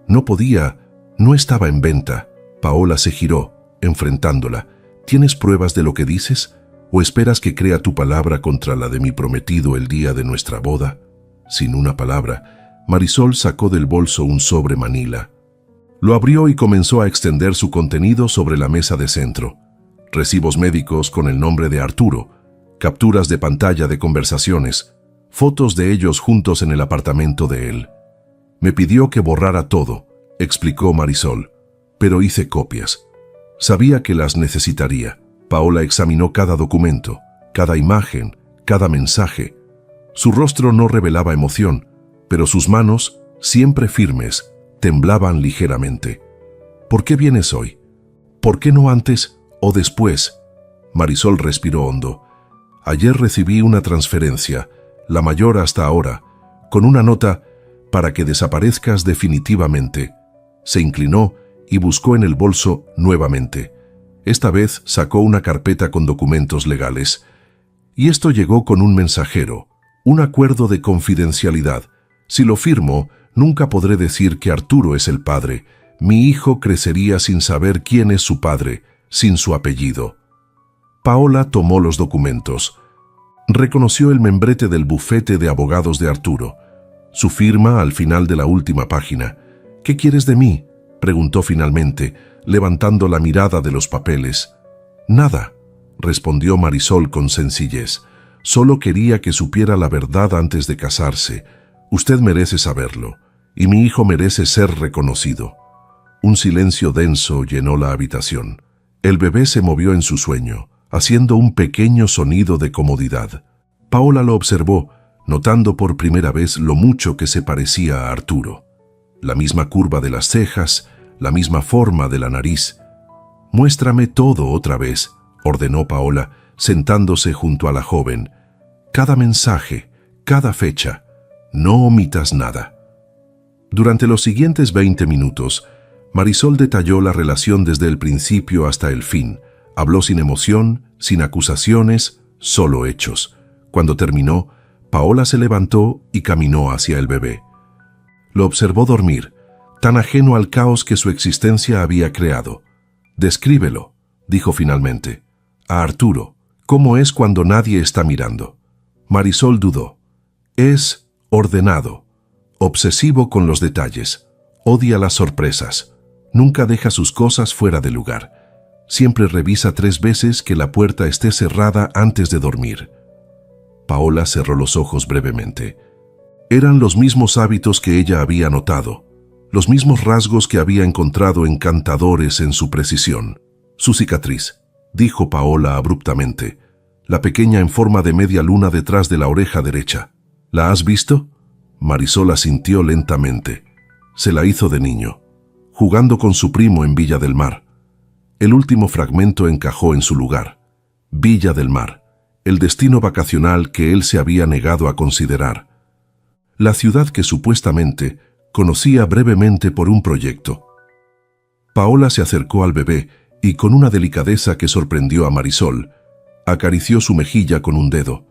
No estaba en venta. Paola se giró, enfrentándola. «¿Tienes pruebas de lo que dices? ¿O esperas que crea tu palabra contra la de mi prometido el día de nuestra boda?». Sin una palabra, Marisol sacó del bolso un sobre manila. Lo abrió y comenzó a extender su contenido sobre la mesa de centro. Recibos médicos con el nombre de Arturo, capturas de pantalla de conversaciones, fotos de ellos juntos en el apartamento de él. «Me pidió que borrara todo», explicó Marisol, «pero hice copias. Sabía que las necesitaría». Paola examinó cada documento, cada imagen, cada mensaje. Su rostro no revelaba emoción, pero sus manos, siempre firmes, temblaban ligeramente. «¿Por qué vienes hoy? ¿Por qué no antes o después?». Marisol respiró hondo. «Ayer recibí una transferencia, la mayor hasta ahora, con una nota para que desaparezcas definitivamente». Se inclinó y buscó en el bolso nuevamente. Esta vez sacó una carpeta con documentos legales. Y esto llegó con un mensajero, un acuerdo de confidencialidad. Si lo firmo, nunca podré decir que Arturo es el padre. Mi hijo crecería sin saber quién es su padre, sin su apellido. Paola tomó los documentos. Reconoció el membrete del bufete de abogados de Arturo. Su firma al final de la última página. «¿Qué quieres de mí?», preguntó finalmente, levantando la mirada de los papeles. «Nada», respondió Marisol con sencillez. «Solo quería que supiera la verdad antes de casarse. Usted merece saberlo, y mi hijo merece ser reconocido». Un silencio denso llenó la habitación. El bebé se movió en su sueño, haciendo un pequeño sonido de comodidad. Paola lo observó, notando por primera vez lo mucho que se parecía a Arturo. La misma curva de las cejas, la misma forma de la nariz. «Muéstrame todo otra vez», ordenó Paola, sentándose junto a la joven. «Cada mensaje, cada fecha. No omitas nada». Durante los siguientes 20 minutos, Marisol detalló la relación desde el principio hasta el fin. Habló sin emoción, sin acusaciones, solo hechos. Cuando terminó, Paola se levantó y caminó hacia el bebé. Lo observó dormir, tan ajeno al caos que su existencia había creado. «Descríbelo», dijo finalmente. «A Arturo, ¿cómo es cuando nadie está mirando?» Marisol dudó. «Es ordenado, obsesivo con los detalles, odia las sorpresas, nunca deja sus cosas fuera de lugar. Siempre revisa 3 veces que la puerta esté cerrada antes de dormir». Paola cerró los ojos brevemente. Eran los mismos hábitos que ella había notado, los mismos rasgos que había encontrado encantadores en su precisión. «Su cicatriz», dijo Paola abruptamente, «la pequeña en forma de media luna detrás de la oreja derecha. ¿La has visto?» Marisol asintió lentamente. Se la hizo de niño, jugando con su primo en Villa del Mar. El último fragmento encajó en su lugar. Villa del Mar, el destino vacacional que él se había negado a considerar. La ciudad que supuestamente conocía brevemente por un proyecto. Paola se acercó al bebé y, con una delicadeza que sorprendió a Marisol, acarició su mejilla con un dedo.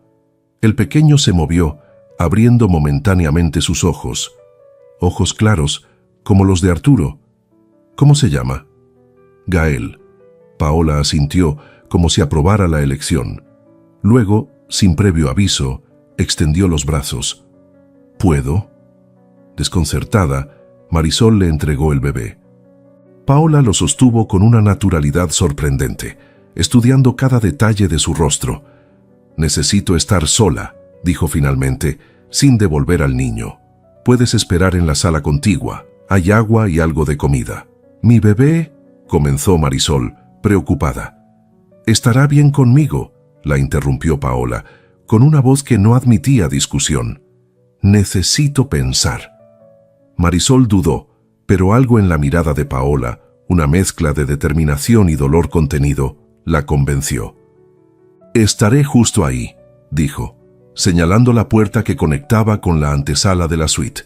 El pequeño se movió, abriendo momentáneamente sus ojos. Ojos claros, como los de Arturo. «¿Cómo se llama?» «Gael». Paola asintió, como si aprobara la elección. Luego, sin previo aviso, extendió los brazos. «¿Puedo?» Desconcertada, Marisol le entregó el bebé. Paola lo sostuvo con una naturalidad sorprendente, estudiando cada detalle de su rostro. «Necesito estar sola», dijo finalmente, sin devolver al niño. «Puedes esperar en la sala contigua. Hay agua y algo de comida». «Mi bebé», comenzó Marisol, preocupada. «Estará bien conmigo», la interrumpió Paola, con una voz que no admitía discusión. «Necesito pensar». Marisol dudó, pero algo en la mirada de Paola, una mezcla de determinación y dolor contenido, la convenció. «Estaré justo ahí», dijo, señalando la puerta que conectaba con la antesala de la suite.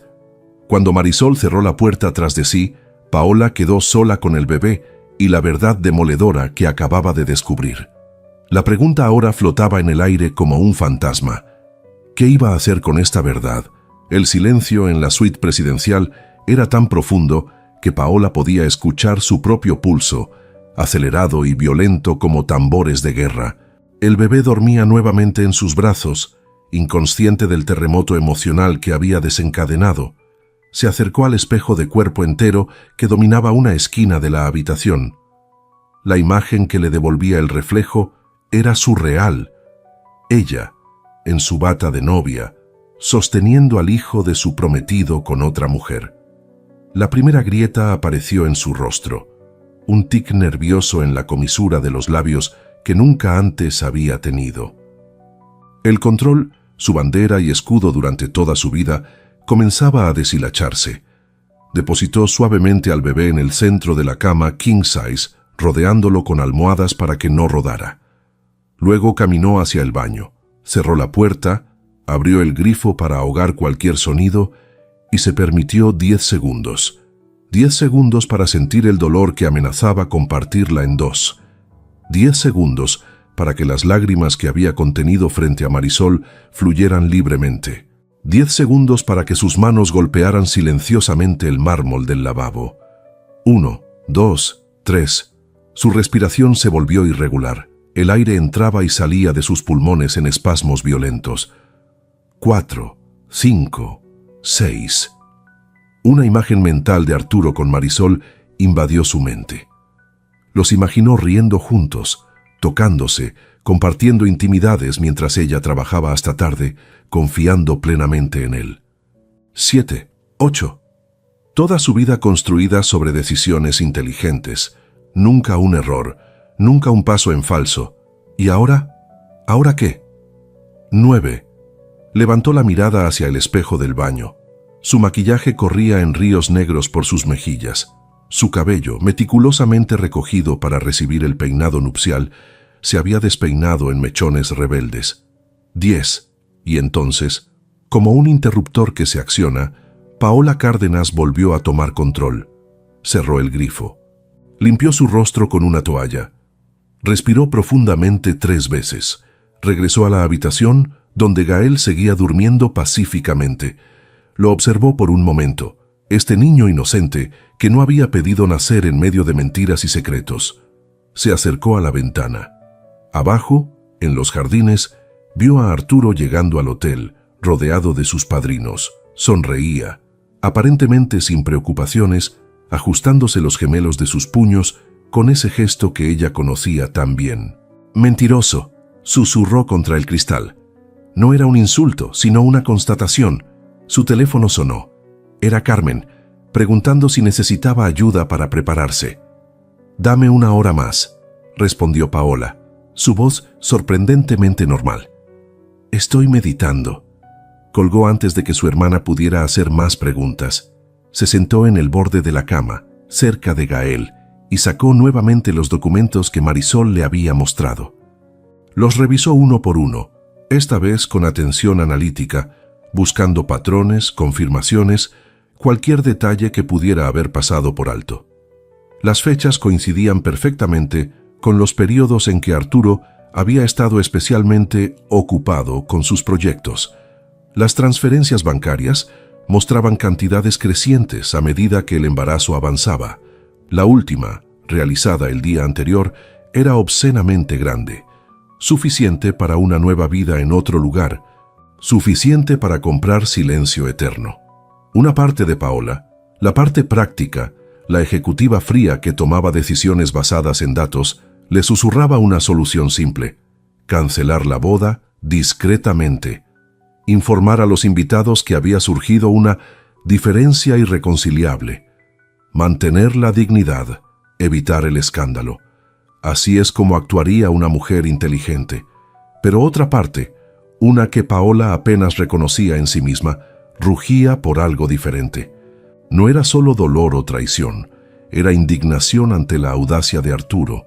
Cuando Marisol cerró la puerta tras de sí, Paola quedó sola con el bebé y la verdad demoledora que acababa de descubrir. La pregunta ahora flotaba en el aire como un fantasma. ¿Qué iba a hacer con esta verdad? El silencio en la suite presidencial era tan profundo que Paola podía escuchar su propio pulso, acelerado y violento como tambores de guerra. El bebé dormía nuevamente en sus brazos, inconsciente del terremoto emocional que había desencadenado. Se acercó al espejo de cuerpo entero que dominaba una esquina de la habitación. La imagen que le devolvía el reflejo era surreal. Ella, en su bata de novia, sosteniendo al hijo de su prometido con otra mujer. La primera grieta apareció en su rostro, un tic nervioso en la comisura de los labios que nunca antes había tenido. El control, su bandera y escudo durante toda su vida, comenzaba a deshilacharse. Depositó suavemente al bebé en el centro de la cama king size, rodeándolo con almohadas para que no rodara. Luego caminó hacia el baño, cerró la puerta, abrió el grifo para ahogar cualquier sonido y se permitió 10 segundos. 10 segundos para sentir el dolor que amenazaba con partirla en dos. 10 segundos para que las lágrimas que había contenido frente a Marisol fluyeran libremente. 10 segundos para que sus manos golpearan silenciosamente el mármol del lavabo. 1, 2, 3. Su respiración se volvió irregular. El aire entraba y salía de sus pulmones en espasmos violentos. 4, 5, 6. Una imagen mental de Arturo con Marisol invadió su mente. Los imaginó riendo juntos, tocándose, compartiendo intimidades mientras ella trabajaba hasta tarde, confiando plenamente en él. 7, 8. Toda su vida construida sobre decisiones inteligentes, nunca un error, nunca un paso en falso. ¿Y ahora? ¿Ahora qué? 9. Levantó la mirada hacia el espejo del baño. Su maquillaje corría en ríos negros por sus mejillas. Su cabello, meticulosamente recogido para recibir el peinado nupcial, se había despeinado en mechones rebeldes. 10. Y entonces, como un interruptor que se acciona, Paola Cárdenas volvió a tomar control. Cerró el grifo. Limpió su rostro con una toalla. Respiró profundamente 3 veces. Regresó a la habitación, donde Gael seguía durmiendo pacíficamente. Lo observó por un momento, este niño inocente que no había pedido nacer en medio de mentiras y secretos. Se acercó a la ventana. Abajo, en los jardines, vio a Arturo llegando al hotel, rodeado de sus padrinos. Sonreía, aparentemente sin preocupaciones, ajustándose los gemelos de sus puños con ese gesto que ella conocía tan bien. «Mentiroso», susurró contra el cristal. No era un insulto, sino una constatación. Su teléfono sonó. Era Carmen, preguntando si necesitaba ayuda para prepararse. «Dame 1 hora más», respondió Paola, su voz sorprendentemente normal. «Estoy meditando». Colgó antes de que su hermana pudiera hacer más preguntas. Se sentó en el borde de la cama, cerca de Gael, y sacó nuevamente los documentos que Marisol le había mostrado. Los revisó uno por uno, esta vez con atención analítica, buscando patrones, confirmaciones, cualquier detalle que pudiera haber pasado por alto. Las fechas coincidían perfectamente con los periodos en que Arturo había estado especialmente ocupado con sus proyectos. Las transferencias bancarias mostraban cantidades crecientes a medida que el embarazo avanzaba. La última, realizada el día anterior, era obscenamente grande, suficiente para una nueva vida en otro lugar, suficiente para comprar silencio eterno. Una parte de Paola, la parte práctica, la ejecutiva fría que tomaba decisiones basadas en datos, le susurraba una solución simple: cancelar la boda discretamente, informar a los invitados que había surgido una diferencia irreconciliable, mantener la dignidad, evitar el escándalo. Así es como actuaría una mujer inteligente. Pero otra parte, una que Paola apenas reconocía en sí misma, rugía por algo diferente. No era solo dolor o traición, era indignación ante la audacia de Arturo,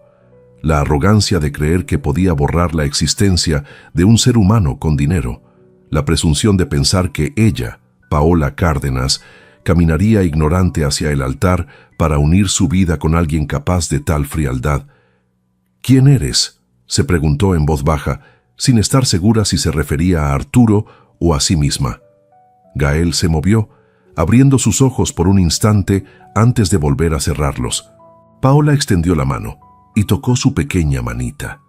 la arrogancia de creer que podía borrar la existencia de un ser humano con dinero, la presunción de pensar que ella, Paola Cárdenas, caminaría ignorante hacia el altar para unir su vida con alguien capaz de tal frialdad. «¿Quién eres?», se preguntó en voz baja, sin estar segura si se refería a Arturo o a sí misma. Gael se movió, abriendo sus ojos por un instante antes de volver a cerrarlos. Paola extendió la mano y tocó su pequeña manita.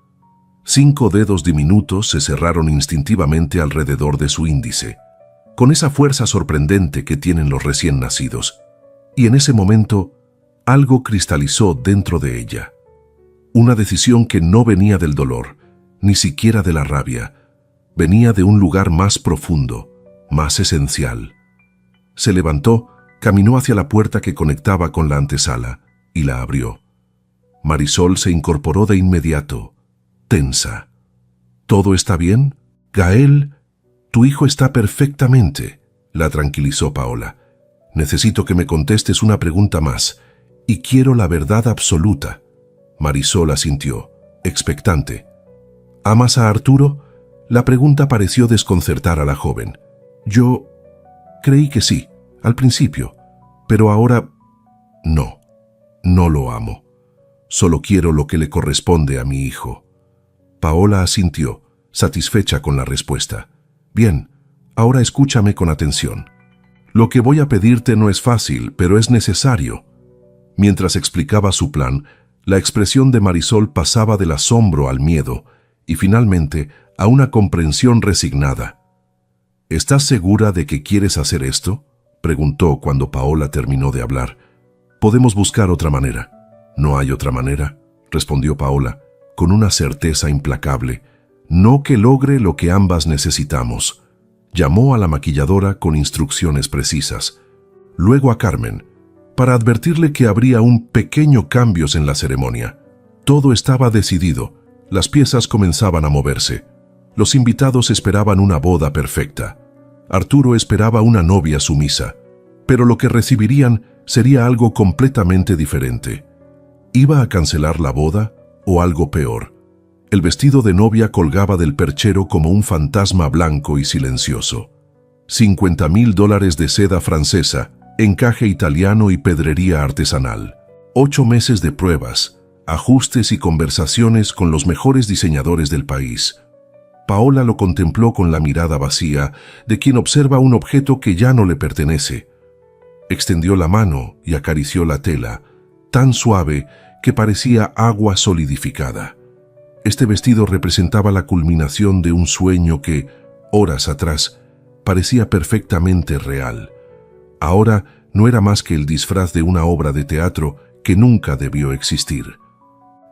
5 dedos diminutos se cerraron instintivamente alrededor de su índice, con esa fuerza sorprendente que tienen los recién nacidos. Y en ese momento, algo cristalizó dentro de ella. Una decisión que no venía del dolor, ni siquiera de la rabia. Venía de un lugar más profundo, más esencial. Se levantó, caminó hacia la puerta que conectaba con la antesala y la abrió. Marisol se incorporó de inmediato, tensa. «¿Todo está bien? Gael, tu hijo está perfectamente», la tranquilizó Paola. «Necesito que me contestes una pregunta más, y quiero la verdad absoluta». Marisol asintió, expectante. «¿Amas a Arturo?». La pregunta pareció desconcertar a la joven. «Yo creí que sí, al principio, pero ahora No, no lo amo. Solo quiero lo que le corresponde a mi hijo. Paola asintió, satisfecha con la respuesta. Bien, ahora escúchame con atención. Lo que voy a pedirte no es fácil, pero es necesario. Mientras explicaba su plan, la expresión de Marisol pasaba del asombro al miedo y finalmente a una comprensión resignada. ¿Estás segura de que quieres hacer esto?, preguntó cuando Paola terminó de hablar. Podemos buscar otra manera. ¿No hay otra manera?, respondió Paola, con una certeza implacable. No que logre lo que ambas necesitamos. Llamó a la maquilladora con instrucciones precisas. Luego a Carmen, para advertirle que habría un pequeño cambios en la ceremonia. Todo estaba decidido. Las piezas comenzaban a moverse. Los invitados esperaban una boda perfecta. Arturo esperaba una novia sumisa, pero lo que recibirían sería algo completamente diferente. ¿Iba a cancelar la boda o algo peor? El vestido de novia colgaba del perchero como un fantasma blanco y silencioso. $50,000 de seda francesa, encaje italiano y pedrería artesanal. 8 meses de pruebas, ajustes y conversaciones con los mejores diseñadores del país. Paola lo contempló con la mirada vacía de quien observa un objeto que ya no le pertenece. Extendió la mano y acarició la tela, tan suave que parecía agua solidificada. Este vestido representaba la culminación de un sueño que, horas atrás, parecía perfectamente real. Ahora no era más que el disfraz de una obra de teatro que nunca debió existir.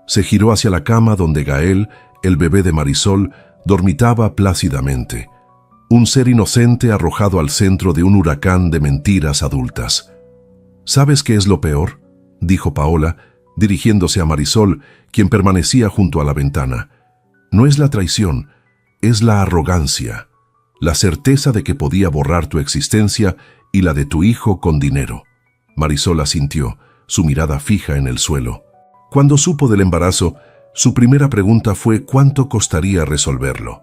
Se giró hacia la cama donde Gael, el bebé de Marisol, dormitaba plácidamente, un ser inocente arrojado al centro de un huracán de mentiras adultas. ¿Sabes qué es lo peor?, dijo Paola, dirigiéndose a Marisol, quien permanecía junto a la ventana. No es la traición, es la arrogancia, la certeza de que podía borrar tu existencia y la de tu hijo con dinero. Marisol asintió, su mirada fija en el suelo. Cuando supo del embarazo, su primera pregunta fue ¿cuánto costaría resolverlo?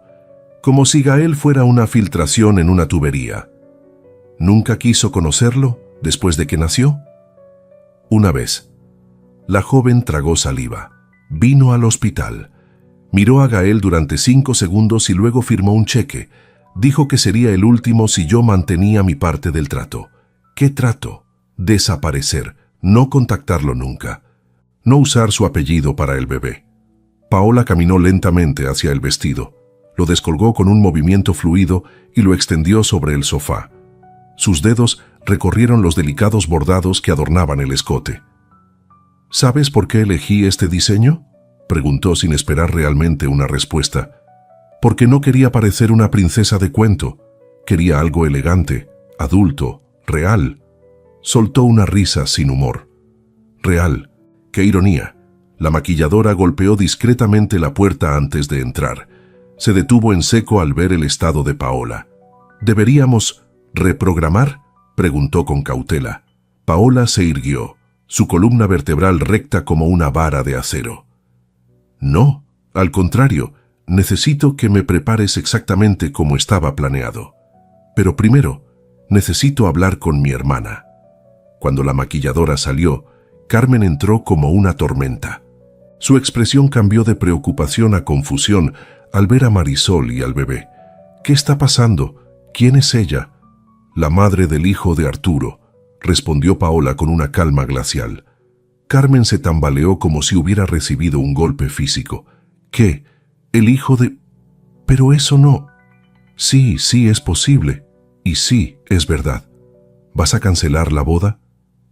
Como si Gael fuera una filtración en una tubería. ¿Nunca quiso conocerlo después de que nació? Una vez. La joven tragó saliva. Vino al hospital. Miró a Gael durante 5 segundos y luego firmó un cheque. Dijo que sería el último si yo mantenía mi parte del trato. ¿Qué trato? Desaparecer, no contactarlo nunca. No usar su apellido para el bebé. Paola caminó lentamente hacia el vestido, lo descolgó con un movimiento fluido y lo extendió sobre el sofá. Sus dedos recorrieron los delicados bordados que adornaban el escote. ¿Sabes por qué elegí este diseño?, preguntó sin esperar realmente una respuesta. Porque no quería parecer una princesa de cuento. Quería algo elegante, adulto, real. Soltó una risa sin humor. Real. ¡Qué ironía! La maquilladora golpeó discretamente la puerta antes de entrar. Se detuvo en seco al ver el estado de Paola. ¿Deberíamos reprogramar?, preguntó con cautela. Paola se irguió, su columna vertebral recta como una vara de acero. No, al contrario, necesito que me prepares exactamente como estaba planeado. Pero primero, necesito hablar con mi hermana. Cuando la maquilladora salió, Carmen entró como una tormenta. Su expresión cambió de preocupación a confusión al ver a Marisol y al bebé. ¿Qué está pasando? ¿Quién es ella? La madre del hijo de Arturo, respondió Paola con una calma glacial. Carmen se tambaleó como si hubiera recibido un golpe físico. ¿Qué? ¿El hijo de...? Pero eso no. Sí, es posible. Y sí, es verdad. ¿Vas a cancelar la boda?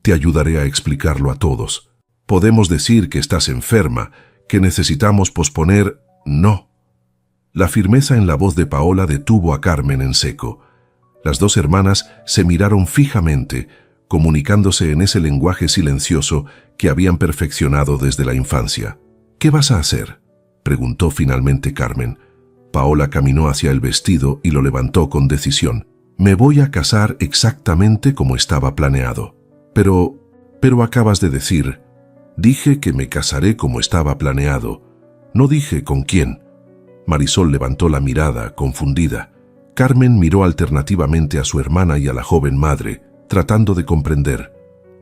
Te ayudaré a explicarlo a todos. Podemos decir que estás enferma, que necesitamos posponer... No. La firmeza en la voz de Paola detuvo a Carmen en seco. Las dos hermanas se miraron fijamente, comunicándose en ese lenguaje silencioso que habían perfeccionado desde la infancia. ¿Qué vas a hacer?, preguntó finalmente Carmen. Paola caminó hacia el vestido y lo levantó con decisión. Me voy a casar exactamente como estaba planeado. Pero acabas de decir... Dije que me casaré como estaba planeado. No dije con quién. Marisol levantó la mirada, confundida. Carmen miró alternativamente a su hermana y a la joven madre, tratando de comprender.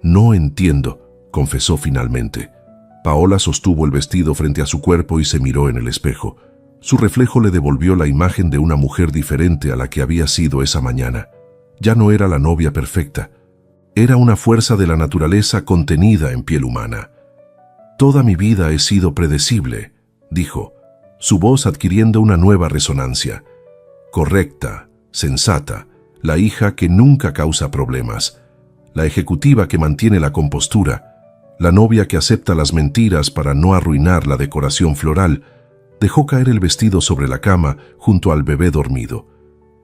No entiendo, confesó finalmente. Paola sostuvo el vestido frente a su cuerpo y se miró en el espejo. Su reflejo le devolvió la imagen de una mujer diferente a la que había sido esa mañana. Ya no era la novia perfecta. Era una fuerza de la naturaleza contenida en piel humana. Toda mi vida he sido predecible, dijo, su voz adquiriendo una nueva resonancia. Correcta, sensata, la hija que nunca causa problemas, la ejecutiva que mantiene la compostura, la novia que acepta las mentiras para no arruinar la decoración floral. Dejó caer el vestido sobre la cama junto al bebé dormido.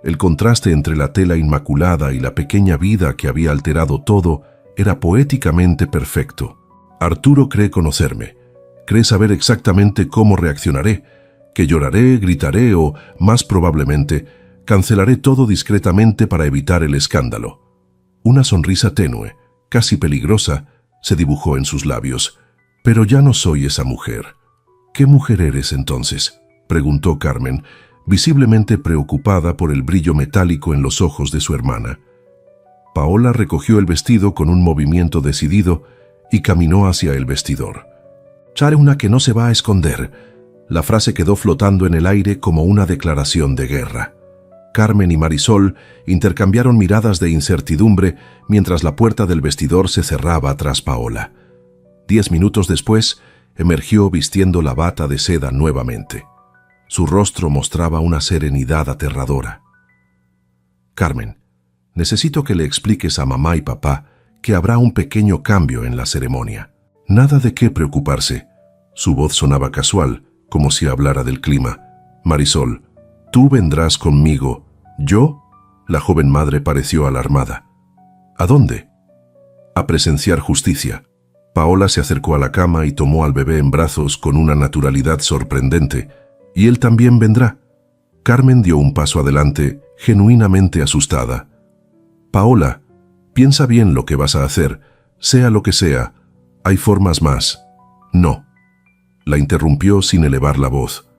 El contraste entre la tela inmaculada y la pequeña vida que había alterado todo era poéticamente perfecto. Arturo cree conocerme, cree saber exactamente cómo reaccionaré, que lloraré, gritaré o, más probablemente, cancelaré todo discretamente para evitar el escándalo. Una sonrisa tenue, casi peligrosa, se dibujó en sus labios. Pero ya no soy esa mujer. ¿Qué mujer eres entonces?, preguntó Carmen, visiblemente preocupada por el brillo metálico en los ojos de su hermana. Paola recogió el vestido con un movimiento decidido y caminó hacia el vestidor. «Seré una que no se va a esconder». La frase quedó flotando en el aire como una declaración de guerra. Carmen y Marisol intercambiaron miradas de incertidumbre mientras la puerta del vestidor se cerraba tras Paola. 10 minutos después, emergió vistiendo la bata de seda nuevamente. Su rostro mostraba una serenidad aterradora. «Carmen, necesito que le expliques a mamá y papá que habrá un pequeño cambio en la ceremonia. Nada de qué preocuparse». Su voz sonaba casual, como si hablara del clima. «Marisol, tú vendrás conmigo». «¿Yo?». La joven madre pareció alarmada. «¿A dónde?». «A presenciar justicia». Paola se acercó a la cama y tomó al bebé en brazos con una naturalidad sorprendente. «¿Y él también vendrá?». Carmen dio un paso adelante, genuinamente asustada. «Paola, piensa bien lo que vas a hacer, sea lo que sea. Hay formas más». «No», la interrumpió sin elevar la voz.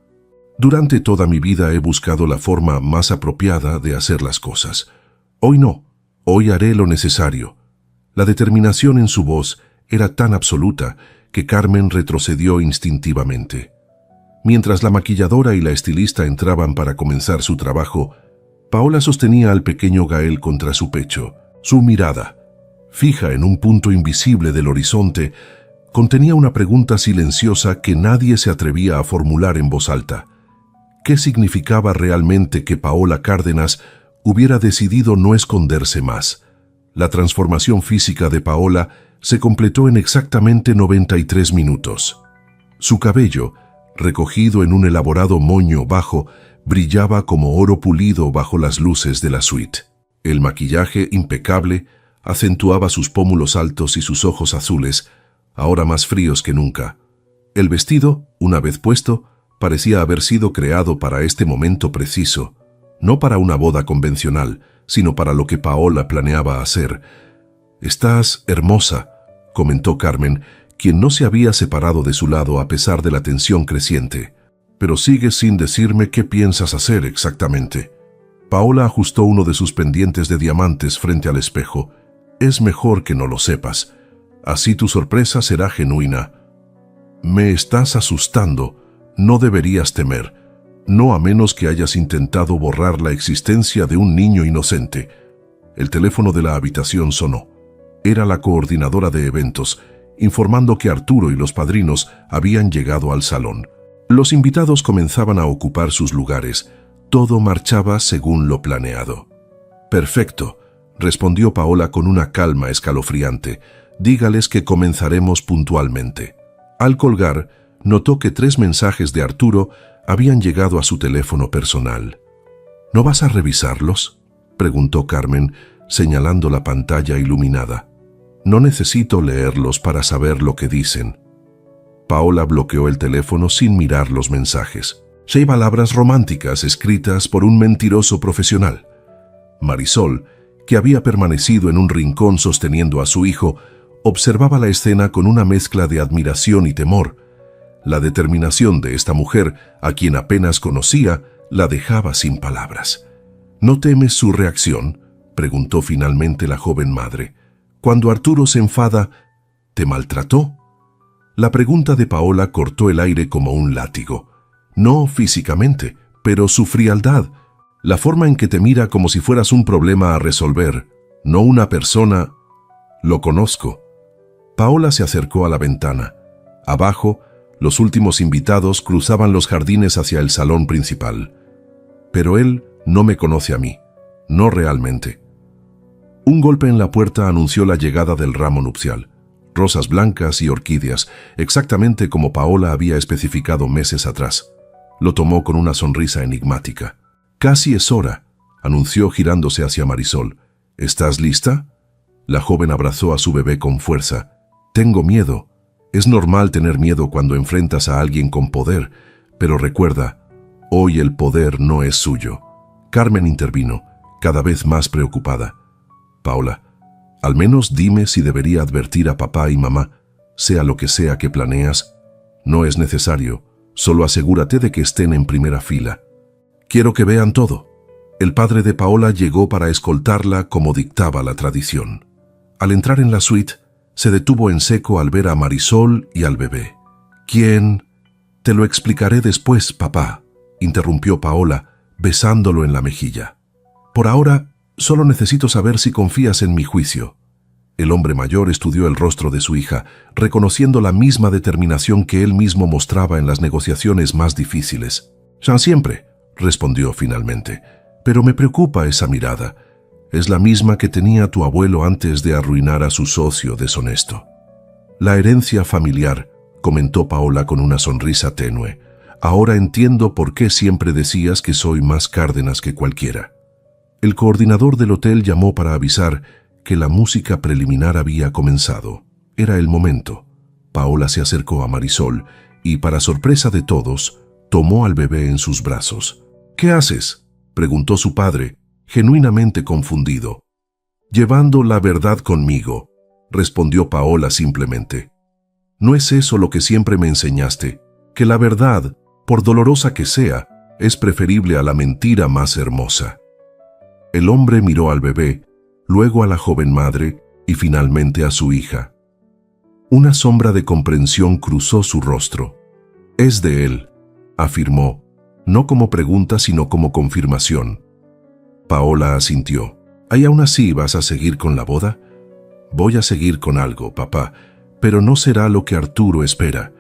«Durante toda mi vida he buscado la forma más apropiada de hacer las cosas. Hoy no, hoy haré lo necesario». La determinación en su voz era tan absoluta que Carmen retrocedió instintivamente. Mientras la maquilladora y la estilista entraban para comenzar su trabajo, Paola sostenía al pequeño Gael contra su pecho. Su mirada, fija en un punto invisible del horizonte, contenía una pregunta silenciosa que nadie se atrevía a formular en voz alta. ¿Qué significaba realmente que Paola Cárdenas hubiera decidido no esconderse más? La transformación física de Paola se completó en exactamente 93 minutos. Su cabello, recogido en un elaborado moño bajo, brillaba como oro pulido bajo las luces de la suite. El maquillaje impecable acentuaba sus pómulos altos y sus ojos azules, ahora más fríos que nunca. El vestido, una vez puesto, parecía haber sido creado para este momento preciso, no para una boda convencional, sino para lo que Paola planeaba hacer. «Estás hermosa», comentó Carmen, quien no se había separado de su lado a pesar de la tensión creciente. «Pero sigues sin decirme qué piensas hacer exactamente». Paola ajustó uno de sus pendientes de diamantes frente al espejo. «Es mejor que no lo sepas. Así tu sorpresa será genuina». «Me estás asustando. No deberías temer. No a menos que hayas intentado borrar la existencia de un niño inocente». El teléfono de la habitación sonó. Era la coordinadora de eventos, informando que Arturo y los padrinos habían llegado al salón. Los invitados comenzaban a ocupar sus lugares. Todo marchaba según lo planeado. «Perfecto», respondió Paola con una calma escalofriante. «Dígales que comenzaremos puntualmente». Al colgar, notó que 3 mensajes de Arturo habían llegado a su teléfono personal. «¿No vas a revisarlos?», preguntó Carmen, señalando la pantalla iluminada. «No necesito leerlos para saber lo que dicen». Paola bloqueó el teléfono sin mirar los mensajes. 6 palabras románticas escritas por un mentiroso profesional. Marisol, que había permanecido en un rincón sosteniendo a su hijo, observaba la escena con una mezcla de admiración y temor. La determinación de esta mujer, a quien apenas conocía, la dejaba sin palabras. «¿No temes su reacción?», preguntó finalmente la joven madre. Cuando Arturo se enfada, ¿te maltrató? La pregunta de Paola cortó el aire como un látigo. No físicamente, pero su frialdad, la forma en que te mira como si fueras un problema a resolver, no una persona. Lo conozco. Paola se acercó a la ventana. Abajo, los últimos invitados cruzaban los jardines hacia el salón principal. Pero él no me conoce a mí, no realmente. Un golpe en la puerta anunció la llegada del ramo nupcial. Rosas blancas y orquídeas, exactamente como Paola había especificado meses atrás. Lo tomó con una sonrisa enigmática. «Casi es hora», anunció girándose hacia Marisol. «¿Estás lista?» La joven abrazó a su bebé con fuerza. «Tengo miedo. Es normal tener miedo cuando enfrentas a alguien con poder, pero recuerda, hoy el poder no es suyo». Carmen intervino, cada vez más preocupada. «Paola, al menos dime si debería advertir a papá y mamá, sea lo que sea que planeas. No es necesario, solo asegúrate de que estén en primera fila. Quiero que vean todo». El padre de Paola llegó para escoltarla como dictaba la tradición. Al entrar en la suite, se detuvo en seco al ver a Marisol y al bebé. «¿Quién?» «Te lo explicaré después, papá», interrumpió Paola, besándolo en la mejilla. «Por ahora, solo necesito saber si confías en mi juicio». El hombre mayor estudió el rostro de su hija, reconociendo la misma determinación que él mismo mostraba en las negociaciones más difíciles. «Siempre», respondió finalmente, «pero me preocupa esa mirada. Es la misma que tenía tu abuelo antes de arruinar a su socio deshonesto». «La herencia familiar», comentó Paola con una sonrisa tenue. «Ahora entiendo por qué siempre decías que soy más Cárdenas que cualquiera». El coordinador del hotel llamó para avisar que la música preliminar había comenzado. Era el momento. Paola se acercó a Marisol y, para sorpresa de todos, tomó al bebé en sus brazos. «¿Qué haces?», preguntó su padre, genuinamente confundido. «Llevando la verdad conmigo», respondió Paola simplemente. «¿No es eso lo que siempre me enseñaste? Que la verdad, por dolorosa que sea, es preferible a la mentira más hermosa». El hombre miró al bebé, luego a la joven madre y finalmente a su hija. Una sombra de comprensión cruzó su rostro. «Es de él», afirmó, no como pregunta sino como confirmación. Paola asintió. «¿Y aún así vas a seguir con la boda?» «Voy a seguir con algo, papá, pero no será lo que Arturo espera».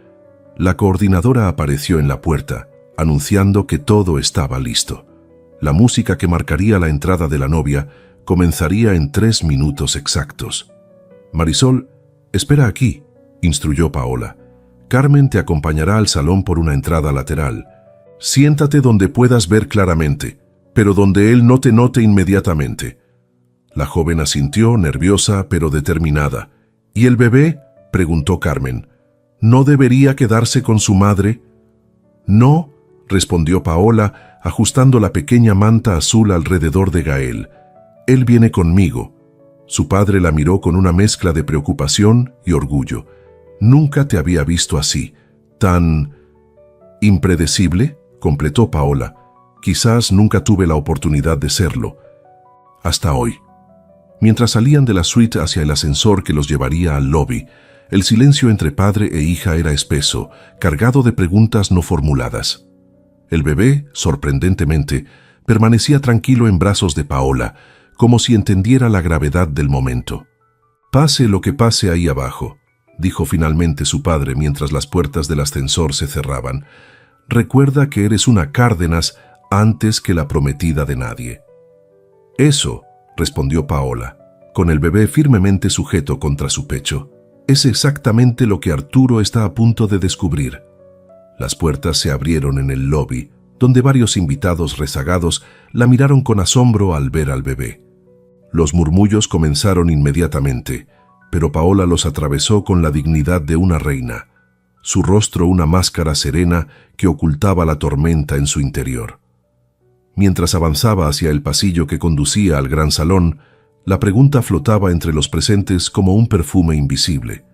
La coordinadora apareció en la puerta, anunciando que todo estaba listo. La música que marcaría la entrada de la novia comenzaría en 3 minutos exactos. «Marisol, espera aquí», instruyó Paola. «Carmen te acompañará al salón por una entrada lateral. Siéntate donde puedas ver claramente, pero donde él no te note inmediatamente». La joven asintió, nerviosa pero determinada. «¿Y el bebé?», preguntó Carmen. «¿No debería quedarse con su madre?» «No», respondió Paola, ajustando la pequeña manta azul alrededor de Gael. «Él viene conmigo». Su padre la miró con una mezcla de preocupación y orgullo. «Nunca te había visto así, tan impredecible», completó Paola. «Quizás nunca tuve la oportunidad de serlo. Hasta hoy». Mientras salían de la suite hacia el ascensor que los llevaría al lobby, el silencio entre padre e hija era espeso, cargado de preguntas no formuladas. El bebé, sorprendentemente, permanecía tranquilo en brazos de Paola, como si entendiera la gravedad del momento. «Pase lo que pase ahí abajo», dijo finalmente su padre mientras las puertas del ascensor se cerraban. «Recuerda que eres una Cárdenas antes que la prometida de nadie». «Eso», respondió Paola, con el bebé firmemente sujeto contra su pecho, «es exactamente lo que Arturo está a punto de descubrir». Las puertas se abrieron en el lobby, donde varios invitados rezagados la miraron con asombro al ver al bebé. Los murmullos comenzaron inmediatamente, pero Paola los atravesó con la dignidad de una reina, su rostro una máscara serena que ocultaba la tormenta en su interior. Mientras avanzaba hacia el pasillo que conducía al gran salón, la pregunta flotaba entre los presentes como un perfume invisible.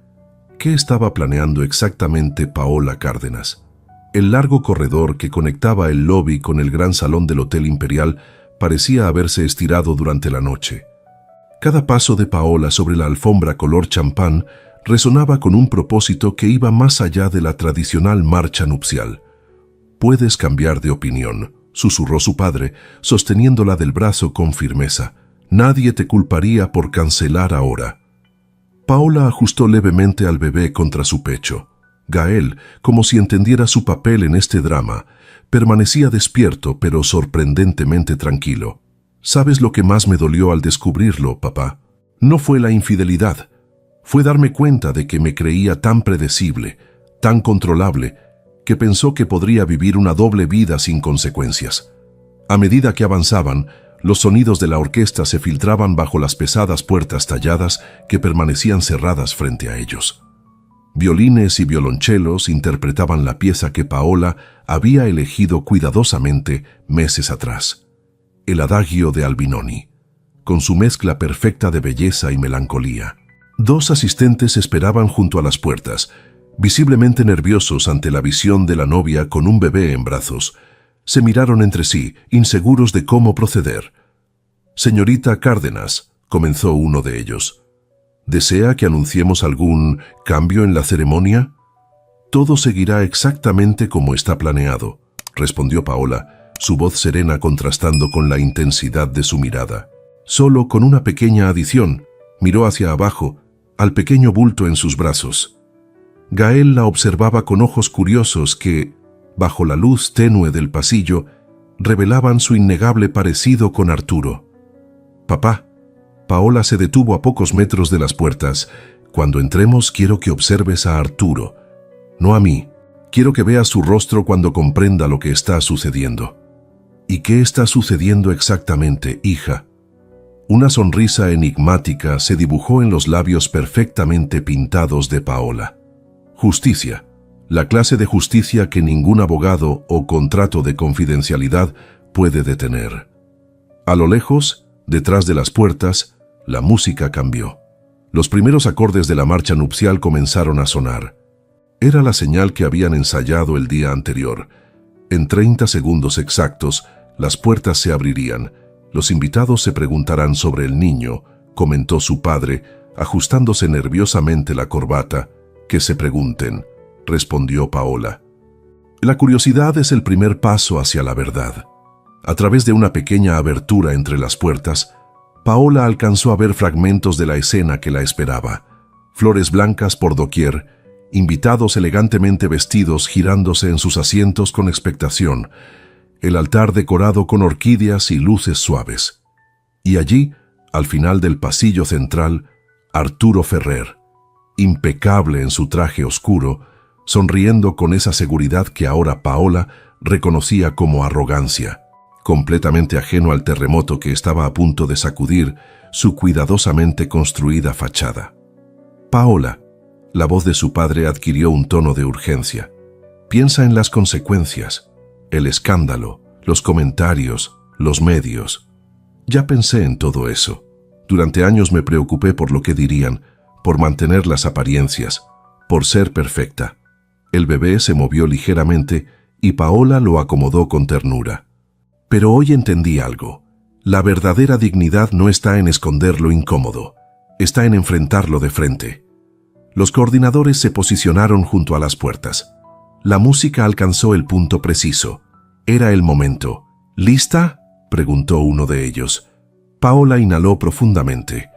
¿Qué estaba planeando exactamente Paola Cárdenas? El largo corredor que conectaba el lobby con el gran salón del Hotel Imperial parecía haberse estirado durante la noche. Cada paso de Paola sobre la alfombra color champán resonaba con un propósito que iba más allá de la tradicional marcha nupcial. «Puedes cambiar de opinión», susurró su padre, sosteniéndola del brazo con firmeza. «Nadie te culparía por cancelar ahora». Paola ajustó levemente al bebé contra su pecho. Gael, como si entendiera su papel en este drama, permanecía despierto pero sorprendentemente tranquilo. «¿Sabes lo que más me dolió al descubrirlo, papá? No fue la infidelidad. Fue darme cuenta de que me creía tan predecible, tan controlable, que pensó que podría vivir una doble vida sin consecuencias. A medida que avanzaban, los sonidos de la orquesta se filtraban bajo las pesadas puertas talladas que permanecían cerradas frente a ellos. Violines y violonchelos interpretaban la pieza que Paola había elegido cuidadosamente meses atrás, el Adagio de Albinoni, con su mezcla perfecta de belleza y melancolía. Dos asistentes esperaban junto a las puertas, visiblemente nerviosos ante la visión de la novia con un bebé en brazos. Se miraron entre sí, inseguros de cómo proceder. «Señorita Cárdenas», comenzó uno de ellos, «¿desea que anunciemos algún cambio en la ceremonia?» «Todo seguirá exactamente como está planeado», respondió Paola, su voz serena contrastando con la intensidad de su mirada. «Solo con una pequeña adición», miró hacia abajo, al pequeño bulto en sus brazos. Gael la observaba con ojos curiosos que, bajo la luz tenue del pasillo, revelaban su innegable parecido con Arturo. «Papá». Paola se detuvo a pocos metros de las puertas. «Cuando entremos quiero que observes a Arturo, no a mí. Quiero que veas su rostro cuando comprenda lo que está sucediendo». «¿Y qué está sucediendo exactamente, hija?». Una sonrisa enigmática se dibujó en los labios perfectamente pintados de Paola. «Justicia, la clase de justicia que ningún abogado o contrato de confidencialidad puede detener». A lo lejos, detrás de las puertas, la música cambió. Los primeros acordes de la marcha nupcial comenzaron a sonar. Era la señal que habían ensayado el día anterior. En 30 segundos exactos, las puertas se abrirían. «Los invitados se preguntarán sobre el niño», comentó su padre, ajustándose nerviosamente la corbata. «Que se pregunten», respondió Paola. La curiosidad es el primer paso hacia la verdad. A través de una pequeña abertura entre las puertas, Paola alcanzó a ver fragmentos de la escena que la esperaba. Flores blancas por doquier, invitados elegantemente vestidos girándose en sus asientos con expectación, el altar decorado con orquídeas y luces suaves. Y allí, al final del pasillo central, Arturo Ferrer, impecable en su traje oscuro, sonriendo con esa seguridad que ahora Paola reconocía como arrogancia, completamente ajeno al terremoto que estaba a punto de sacudir su cuidadosamente construida fachada. «Paola», la voz de su padre adquirió un tono de urgencia. «Piensa en las consecuencias. El escándalo, los comentarios, los medios. Ya pensé en todo eso. Durante años me preocupé por lo que dirían, por mantener las apariencias, por ser perfecta». El bebé se movió ligeramente y Paola lo acomodó con ternura. «Pero hoy entendí algo. La verdadera dignidad no está en esconder lo incómodo, está en enfrentarlo de frente». Los coordinadores se posicionaron junto a las puertas. La música alcanzó el punto preciso. Era el momento. «¿Lista?», preguntó uno de ellos. Paola inhaló profundamente.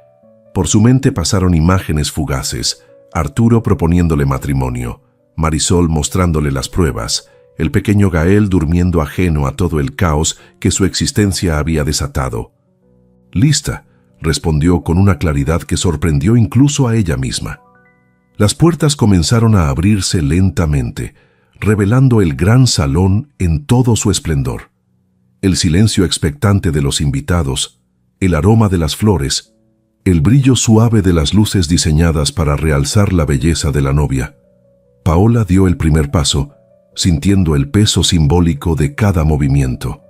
Por su mente pasaron imágenes fugaces: Arturo proponiéndole matrimonio, Marisol mostrándole las pruebas, el pequeño Gael durmiendo ajeno a todo el caos que su existencia había desatado. «Lista», respondió con una claridad que sorprendió incluso a ella misma. Las puertas comenzaron a abrirse lentamente, revelando el gran salón en todo su esplendor. El silencio expectante de los invitados, el aroma de las flores, el brillo suave de las luces diseñadas para realzar la belleza de la novia. Paola dio el primer paso, sintiendo el peso simbólico de cada movimiento.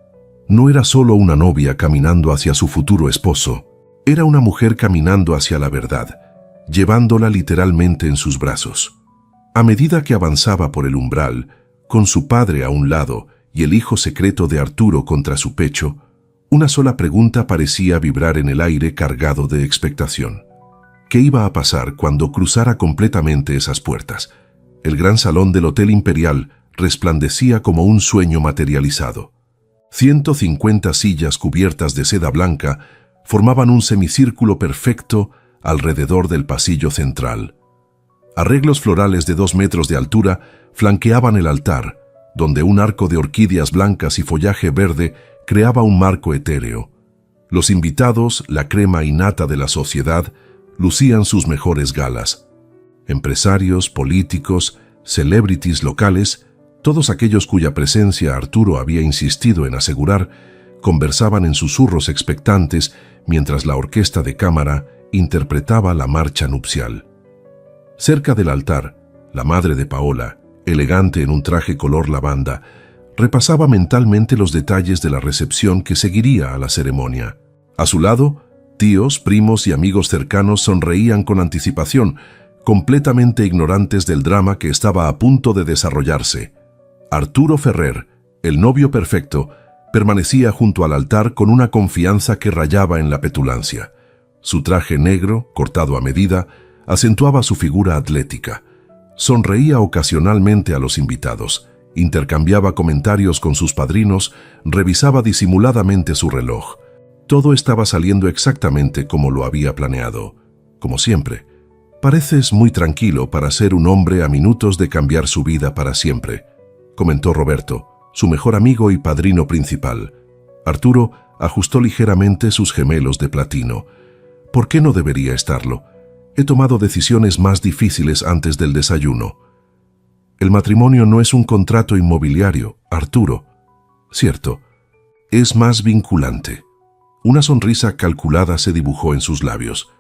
No era solo una novia caminando hacia su futuro esposo, era una mujer caminando hacia la verdad, llevándola literalmente en sus brazos. A medida que avanzaba por el umbral, con su padre a un lado y el hijo secreto de Arturo contra su pecho, Una sola pregunta parecía vibrar en el aire cargado de expectación. ¿Qué iba a pasar cuando cruzara completamente esas puertas? El gran salón del Hotel Imperial resplandecía como un sueño materializado. 150 sillas cubiertas de seda blanca formaban un semicírculo perfecto alrededor del pasillo central. Arreglos florales de 2 metros de altura flanqueaban el altar, donde un arco de orquídeas blancas y follaje verde creaba un marco etéreo. Los invitados, la crema innata de la sociedad, lucían sus mejores galas. Empresarios, políticos, celebrities locales, todos aquellos cuya presencia Arturo había insistido en asegurar, conversaban en susurros expectantes mientras la orquesta de cámara interpretaba la marcha nupcial. Cerca del altar, la madre de Paola, elegante en un traje color lavanda, repasaba mentalmente los detalles de la recepción que seguiría a la ceremonia. A su lado, tíos, primos y amigos cercanos sonreían con anticipación, completamente ignorantes del drama que estaba a punto de desarrollarse. Arturo Ferrer, el novio perfecto, permanecía junto al altar con una confianza que rayaba en la petulancia. Su traje negro, cortado a medida, acentuaba su figura atlética. Sonreía ocasionalmente a los invitados, intercambiaba comentarios con sus padrinos, revisaba disimuladamente su reloj. Todo estaba saliendo exactamente como lo había planeado. Como siempre, pareces muy tranquilo para ser un hombre a minutos de cambiar su vida para siempre, comentó Roberto, su mejor amigo y padrino principal. Arturo ajustó ligeramente sus gemelos de platino. ¿Por qué no debería estarlo? He tomado decisiones más difíciles antes del desayuno. El matrimonio no es un contrato inmobiliario, Arturo. Cierto, es más vinculante. Una sonrisa calculada se dibujó en sus labios.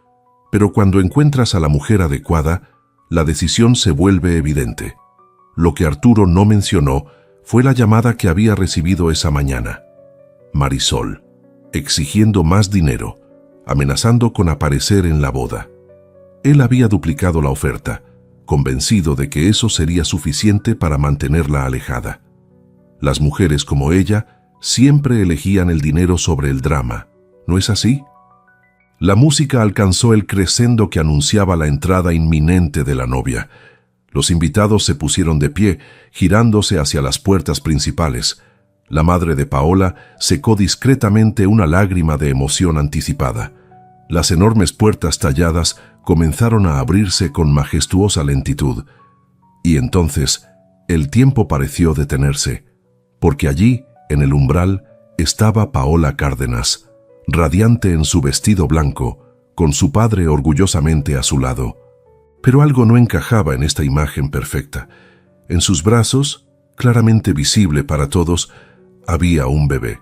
Pero cuando encuentras a la mujer adecuada, la decisión se vuelve evidente. Lo que Arturo no mencionó fue la llamada que había recibido esa mañana. Marisol, exigiendo más dinero, amenazando con aparecer en la boda. Él había duplicado la oferta, convencido de que eso sería suficiente para mantenerla alejada. Las mujeres como ella siempre elegían el dinero sobre el drama, ¿no es así? La música alcanzó el crescendo que anunciaba la entrada inminente de la novia. Los invitados se pusieron de pie, girándose hacia las puertas principales. La madre de Paola secó discretamente una lágrima de emoción anticipada. Las enormes puertas talladas comenzaron a abrirse con majestuosa lentitud. Y entonces, el tiempo pareció detenerse, porque allí, en el umbral, estaba Paola Cárdenas, radiante en su vestido blanco, con su padre orgullosamente a su lado. Pero algo no encajaba en esta imagen perfecta. En sus brazos, claramente visible para todos, había un bebé.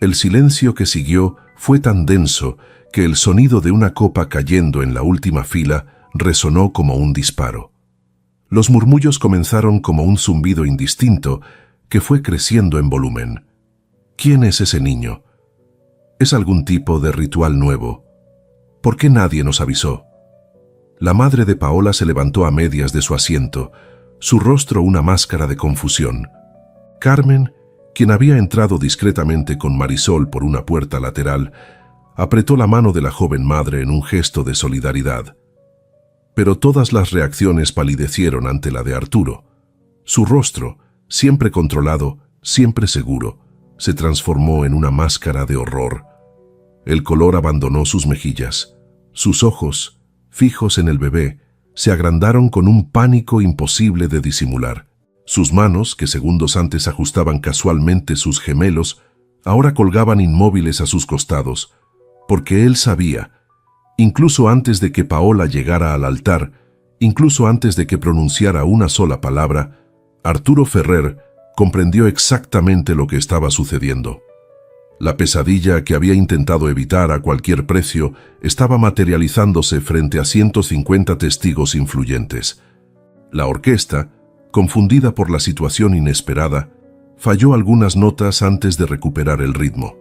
El silencio que siguió fue tan denso que el sonido de una copa cayendo en la última fila resonó como un disparo. Los murmullos comenzaron como un zumbido indistinto que fue creciendo en volumen. ¿Quién es ese niño? ¿Es algún tipo de ritual nuevo? ¿Por qué nadie nos avisó? La madre de Paola se levantó a medias de su asiento, su rostro una máscara de confusión. Carmen, quien había entrado discretamente con Marisol por una puerta lateral, apretó la mano de la joven madre en un gesto de solidaridad. Pero todas las reacciones palidecieron ante la de Arturo. Su rostro, siempre controlado, siempre seguro, se transformó en una máscara de horror. El color abandonó sus mejillas. Sus ojos, fijos en el bebé, se agrandaron con un pánico imposible de disimular. Sus manos, que segundos antes ajustaban casualmente sus gemelos, ahora colgaban inmóviles a sus costados, porque él sabía, incluso antes de que Paola llegara al altar, incluso antes de que pronunciara una sola palabra, Arturo Ferrer comprendió exactamente lo que estaba sucediendo. La pesadilla que había intentado evitar a cualquier precio estaba materializándose frente a 150 testigos influyentes. La orquesta, confundida por la situación inesperada, falló algunas notas antes de recuperar el ritmo.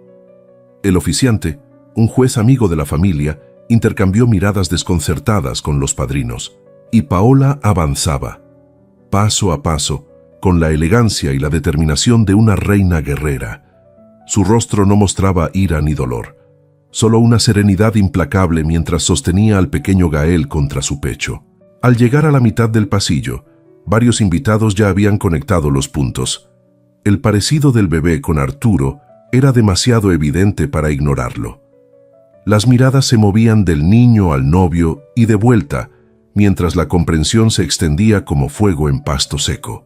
El oficiante, un juez amigo de la familia, intercambió miradas desconcertadas con los padrinos, y Paola avanzaba, paso a paso, con la elegancia y la determinación de una reina guerrera. Su rostro no mostraba ira ni dolor, solo una serenidad implacable mientras sostenía al pequeño Gael contra su pecho. Al llegar a la mitad del pasillo, varios invitados ya habían conectado los puntos. El parecido del bebé con Arturo era demasiado evidente para ignorarlo. Las miradas se movían del niño al novio y de vuelta, mientras la comprensión se extendía como fuego en pasto seco.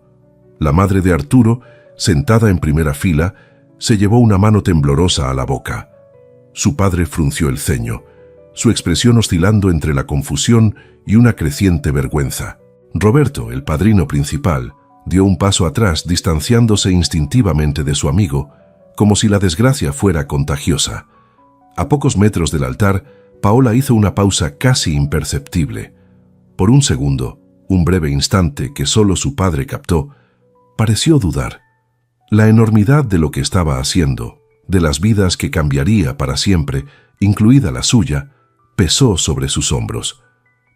La madre de Arturo, sentada en primera fila, se llevó una mano temblorosa a la boca. Su padre frunció el ceño, su expresión oscilando entre la confusión y una creciente vergüenza. Roberto, el padrino principal, dio un paso atrás, distanciándose instintivamente de su amigo, como si la desgracia fuera contagiosa. A pocos metros del altar, Paola hizo una pausa casi imperceptible. Por un segundo, un breve instante que solo su padre captó, pareció dudar. La enormidad de lo que estaba haciendo, de las vidas que cambiaría para siempre, incluida la suya, pesó sobre sus hombros.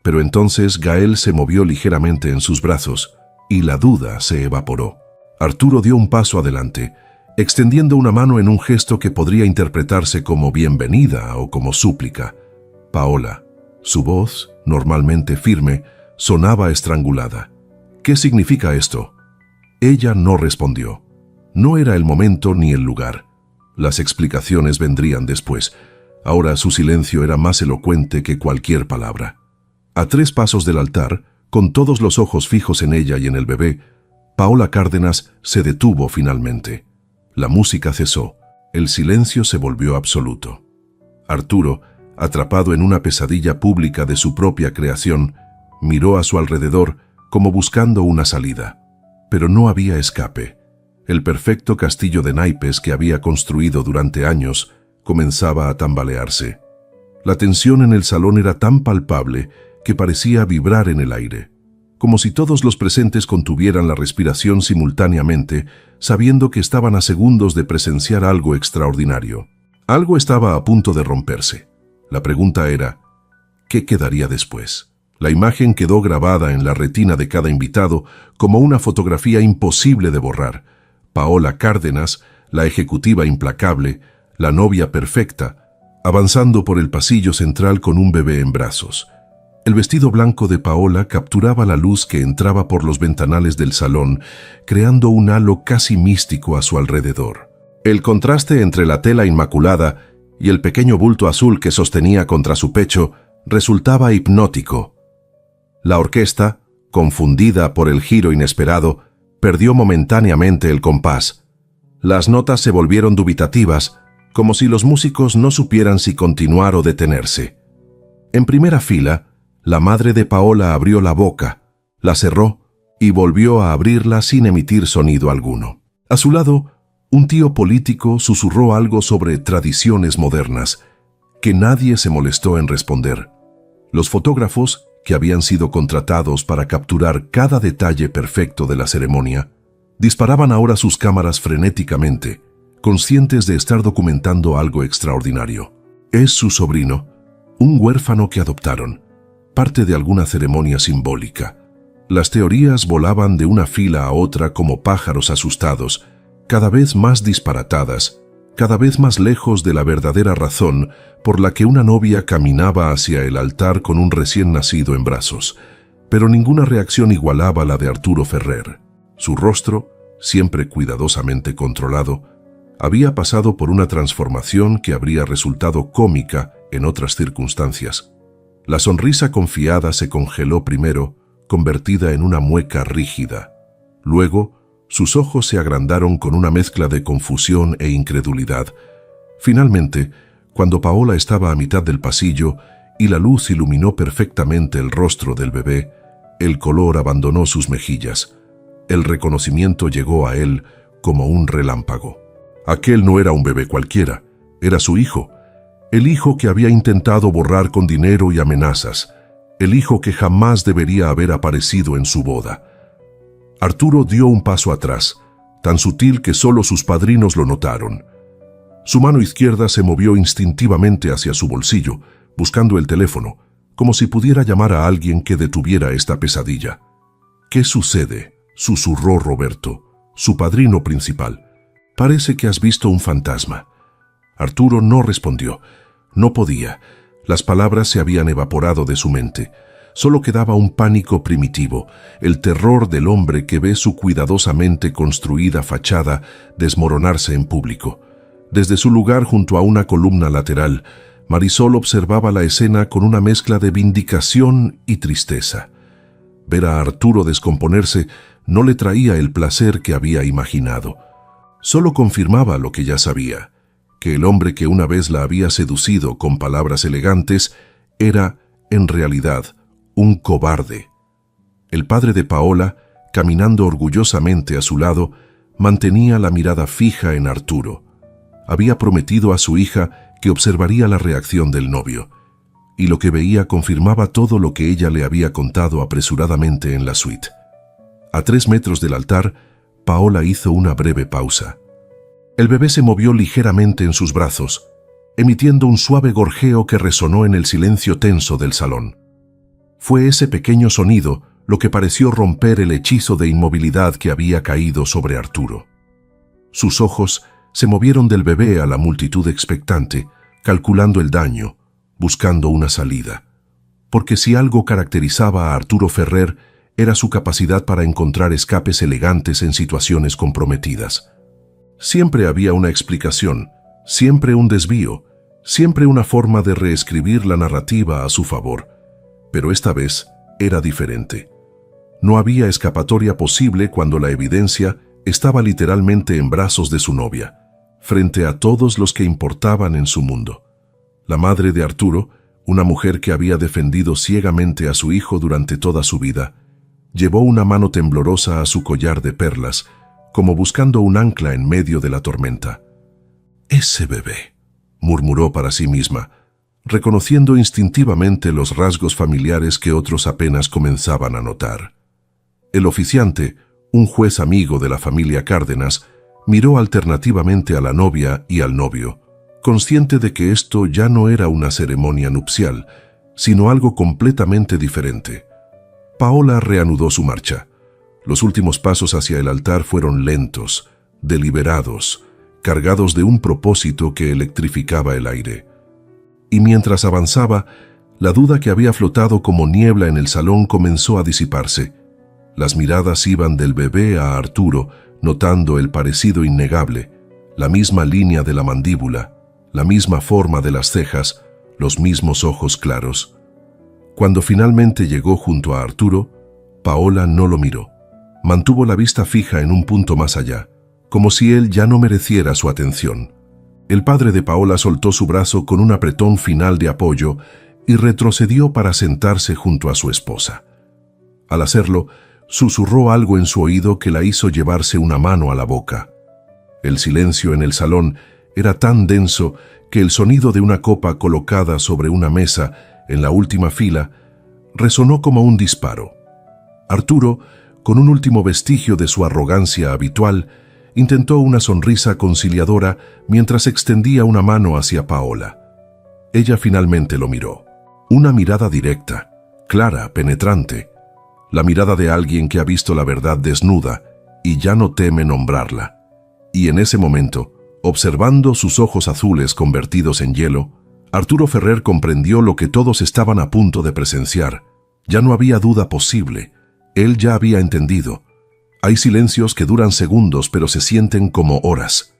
Pero entonces Gael se movió ligeramente en sus brazos y la duda se evaporó. Arturo dio un paso adelante, extendiendo una mano en un gesto que podría interpretarse como bienvenida o como súplica. Paola, su voz, normalmente firme, sonaba estrangulada. ¿Qué significa esto? Ella no respondió. No era el momento ni el lugar. Las explicaciones vendrían después. Ahora su silencio era más elocuente que cualquier palabra. A 3 pasos del altar, con todos los ojos fijos en ella y en el bebé, Paola Cárdenas se detuvo finalmente. La música cesó. El silencio se volvió absoluto. Arturo, atrapado en una pesadilla pública de su propia creación, miró a su alrededor como buscando una salida. Pero no había escape. El perfecto castillo de naipes que había construido durante años comenzaba a tambalearse. La tensión en el salón era tan palpable que parecía vibrar en el aire, como si todos los presentes contuvieran la respiración simultáneamente, sabiendo que estaban a segundos de presenciar algo extraordinario. Algo estaba a punto de romperse. La pregunta era, ¿qué quedaría después? La imagen quedó grabada en la retina de cada invitado como una fotografía imposible de borrar. Paola Cárdenas, la ejecutiva implacable, la novia perfecta, avanzando por el pasillo central con un bebé en brazos. El vestido blanco de Paola capturaba la luz que entraba por los ventanales del salón, creando un halo casi místico a su alrededor. El contraste entre la tela inmaculada y el pequeño bulto azul que sostenía contra su pecho resultaba hipnótico. La orquesta, confundida por el giro inesperado, perdió momentáneamente el compás. Las notas se volvieron dubitativas, como si los músicos no supieran si continuar o detenerse. En primera fila, la madre de Paola abrió la boca, la cerró y volvió a abrirla sin emitir sonido alguno. A su lado, un tío político susurró algo sobre tradiciones modernas, que nadie se molestó en responder. Los fotógrafos, que habían sido contratados para capturar cada detalle perfecto de la ceremonia, disparaban ahora sus cámaras frenéticamente, conscientes de estar documentando algo extraordinario. Es su sobrino, un huérfano que adoptaron, parte de alguna ceremonia simbólica. Las teorías volaban de una fila a otra como pájaros asustados, cada vez más disparatadas, cada vez más lejos de la verdadera razón por la que una novia caminaba hacia el altar con un recién nacido en brazos. Pero ninguna reacción igualaba la de Arturo Ferrer. Su rostro, siempre cuidadosamente controlado, había pasado por una transformación que habría resultado cómica en otras circunstancias. La sonrisa confiada se congeló primero, convertida en una mueca rígida. Luego, sus ojos se agrandaron con una mezcla de confusión e incredulidad. Finalmente, cuando Paola estaba a mitad del pasillo y la luz iluminó perfectamente el rostro del bebé, el color abandonó sus mejillas. El reconocimiento llegó a él como un relámpago. Aquel no era un bebé cualquiera, era su hijo. El hijo que había intentado borrar con dinero y amenazas. El hijo que jamás debería haber aparecido en su boda. Arturo dio un paso atrás, tan sutil que solo sus padrinos lo notaron. Su mano izquierda se movió instintivamente hacia su bolsillo, buscando el teléfono, como si pudiera llamar a alguien que detuviera esta pesadilla. «¿Qué sucede?», susurró Roberto, su padrino principal. Parece que has visto un fantasma. Arturo no respondió. No podía. Las palabras se habían evaporado de su mente. Solo quedaba un pánico primitivo, el terror del hombre que ve su cuidadosamente construida fachada desmoronarse en público. Desde su lugar junto a una columna lateral, Marisol observaba la escena con una mezcla de vindicación y tristeza. Ver a Arturo descomponerse no le traía el placer que había imaginado. Solo confirmaba lo que ya sabía, que el hombre que una vez la había seducido con palabras elegantes era, en realidad, un cobarde. El padre de Paola, caminando orgullosamente a su lado, mantenía la mirada fija en Arturo. Había prometido a su hija que observaría la reacción del novio, y lo que veía confirmaba todo lo que ella le había contado apresuradamente en la suite. A 3 metros del altar, Paola hizo una breve pausa. El bebé se movió ligeramente en sus brazos, emitiendo un suave gorjeo que resonó en el silencio tenso del salón. Fue ese pequeño sonido lo que pareció romper el hechizo de inmovilidad que había caído sobre Arturo. Sus ojos se movieron del bebé a la multitud expectante, calculando el daño, buscando una salida. Porque si algo caracterizaba a Arturo Ferrer, era su capacidad para encontrar escapes elegantes en situaciones comprometidas. Siempre había una explicación, siempre un desvío, siempre una forma de reescribir la narrativa a su favor. Pero esta vez era diferente. No había escapatoria posible cuando la evidencia estaba literalmente en brazos de su novia, frente a todos los que importaban en su mundo. La madre de Arturo, una mujer que había defendido ciegamente a su hijo durante toda su vida, llevó una mano temblorosa a su collar de perlas, como buscando un ancla en medio de la tormenta. «Ese bebé», murmuró para sí misma, reconociendo instintivamente los rasgos familiares que otros apenas comenzaban a notar. El oficiante, un juez amigo de la familia Cárdenas, miró alternativamente a la novia y al novio, consciente de que esto ya no era una ceremonia nupcial, sino algo completamente diferente. Paola reanudó su marcha. Los últimos pasos hacia el altar fueron lentos, deliberados, cargados de un propósito que electrificaba el aire. Y mientras avanzaba, la duda que había flotado como niebla en el salón comenzó a disiparse. Las miradas iban del bebé a Arturo, notando el parecido innegable, la misma línea de la mandíbula, la misma forma de las cejas, los mismos ojos claros. Cuando finalmente llegó junto a Arturo, Paola no lo miró. Mantuvo la vista fija en un punto más allá, como si él ya no mereciera su atención. El padre de Paola soltó su brazo con un apretón final de apoyo y retrocedió para sentarse junto a su esposa. Al hacerlo, susurró algo en su oído que la hizo llevarse una mano a la boca. El silencio en el salón era tan denso que el sonido de una copa colocada sobre una mesa en la última fila resonó como un disparo. Arturo, con un último vestigio de su arrogancia habitual, intentó una sonrisa conciliadora mientras extendía una mano hacia Paola. Ella finalmente lo miró. Una mirada directa, clara, penetrante. La mirada de alguien que ha visto la verdad desnuda y ya no teme nombrarla. Y en ese momento, observando sus ojos azules convertidos en hielo, Arturo Ferrer comprendió lo que todos estaban a punto de presenciar. Ya no había duda posible. Él ya había entendido. Hay silencios que duran segundos pero se sienten como horas.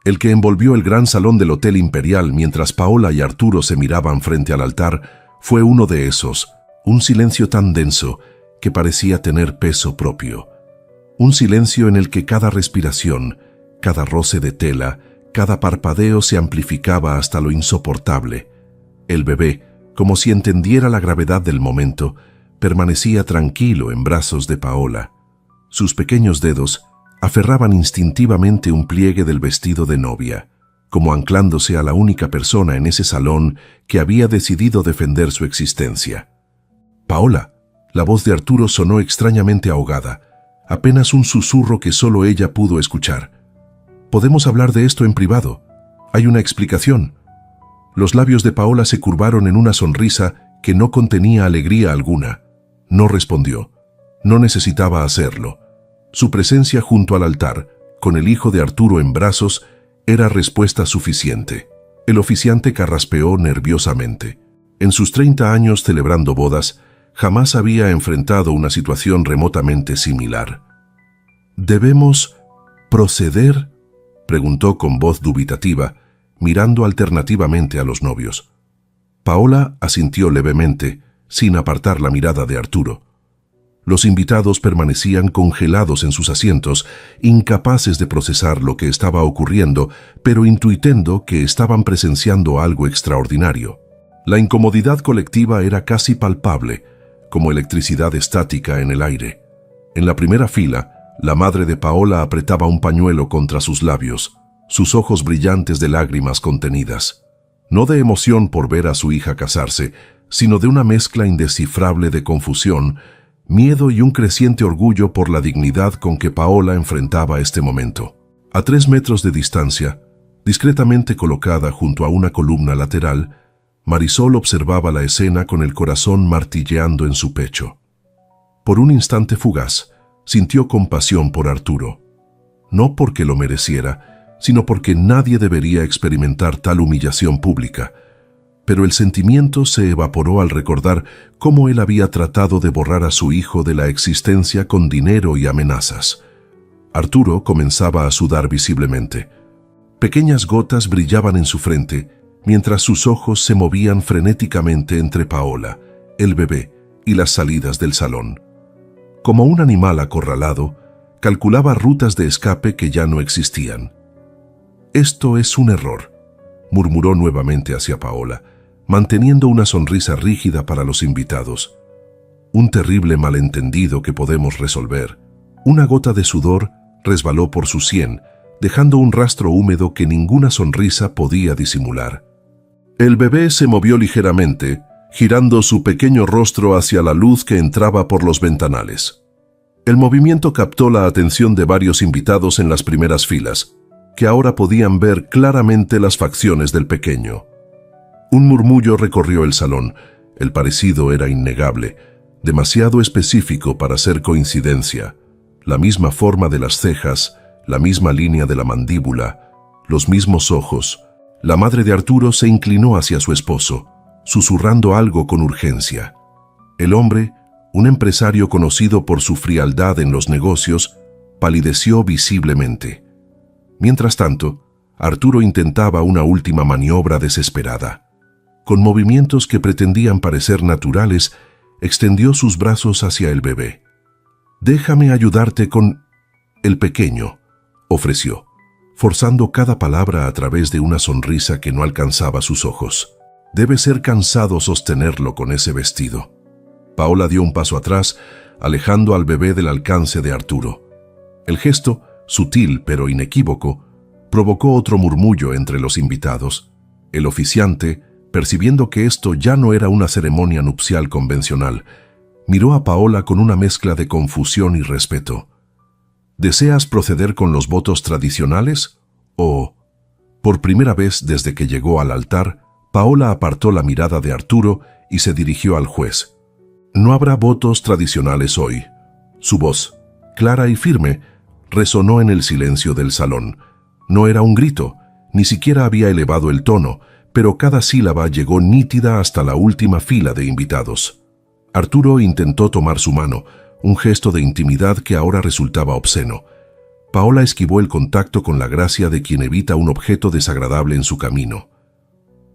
El que envolvió el gran salón del Hotel Imperial mientras Paola y Arturo se miraban frente al altar fue uno de esos, un silencio tan denso que parecía tener peso propio. Un silencio en el que cada respiración, cada roce de tela, cada parpadeo se amplificaba hasta lo insoportable. El bebé, como si entendiera la gravedad del momento, permanecía tranquilo en brazos de Paola. Sus pequeños dedos aferraban instintivamente un pliegue del vestido de novia, como anclándose a la única persona en ese salón que había decidido defender su existencia. «Paola», la voz de Arturo sonó extrañamente ahogada, apenas un susurro que solo ella pudo escuchar. «Podemos hablar de esto en privado. Hay una explicación». Los labios de Paola se curvaron en una sonrisa que no contenía alegría alguna. No respondió. No necesitaba hacerlo. Su presencia junto al altar con el hijo de Arturo en brazos, era respuesta suficiente. El oficiante carraspeó nerviosamente. En sus 30 años celebrando bodas, jamás había enfrentado una situación remotamente similar. ¿Debemos proceder?, preguntó con voz dubitativa, mirando alternativamente a los novios. Paola asintió levemente, sin apartar la mirada de Arturo. Los invitados permanecían congelados en sus asientos, incapaces de procesar lo que estaba ocurriendo, pero intuitando que estaban presenciando algo extraordinario. La incomodidad colectiva era casi palpable, como electricidad estática en el aire. En la primera fila, la madre de Paola apretaba un pañuelo contra sus labios, sus ojos brillantes de lágrimas contenidas. No de emoción por ver a su hija casarse, sino de una mezcla indescifrable de confusión, miedo y un creciente orgullo por la dignidad con que Paola enfrentaba este momento. A 3 metros de distancia, discretamente colocada junto a una columna lateral, Marisol observaba la escena con el corazón martilleando en su pecho. Por un instante fugaz, sintió compasión por Arturo. No porque lo mereciera, sino porque nadie debería experimentar tal humillación pública. Pero el sentimiento se evaporó al recordar cómo él había tratado de borrar a su hijo de la existencia con dinero y amenazas. Arturo comenzaba a sudar visiblemente. Pequeñas gotas brillaban en su frente, mientras sus ojos se movían frenéticamente entre Paola, el bebé y las salidas del salón. Como un animal acorralado, calculaba rutas de escape que ya no existían. «Esto es un error», murmuró nuevamente hacia Paola, manteniendo una sonrisa rígida para los invitados. «Un terrible malentendido que podemos resolver». Una gota de sudor resbaló por su sien, dejando un rastro húmedo que ninguna sonrisa podía disimular. El bebé se movió ligeramente, girando su pequeño rostro hacia la luz que entraba por los ventanales. El movimiento captó la atención de varios invitados en las primeras filas, que ahora podían ver claramente las facciones del pequeño. Un murmullo recorrió el salón. El parecido era innegable, demasiado específico para ser coincidencia. La misma forma de las cejas, la misma línea de la mandíbula, los mismos ojos. La madre de Arturo se inclinó hacia su esposo, susurrando algo con urgencia. El hombre, un empresario conocido por su frialdad en los negocios, palideció visiblemente. Mientras tanto, Arturo intentaba una última maniobra desesperada. Con movimientos que pretendían parecer naturales, extendió sus brazos hacia el bebé. «Déjame ayudarte con...» «El pequeño», ofreció, forzando cada palabra a través de una sonrisa que no alcanzaba sus ojos. «Debe ser cansado sostenerlo con ese vestido». Paola dio un paso atrás, alejando al bebé del alcance de Arturo. El gesto, sutil pero inequívoco, provocó otro murmullo entre los invitados. El oficiante, percibiendo que esto ya no era una ceremonia nupcial convencional, miró a Paola con una mezcla de confusión y respeto. «¿Deseas proceder con los votos tradicionales? ¿O...?» Por primera vez desde que llegó al altar, Paola apartó la mirada de Arturo y se dirigió al juez. «No habrá votos tradicionales hoy». Su voz, clara y firme, resonó en el silencio del salón. No era un grito, ni siquiera había elevado el tono, pero cada sílaba llegó nítida hasta la última fila de invitados. Arturo intentó tomar su mano, un gesto de intimidad que ahora resultaba obsceno. Paola esquivó el contacto con la gracia de quien evita un objeto desagradable en su camino.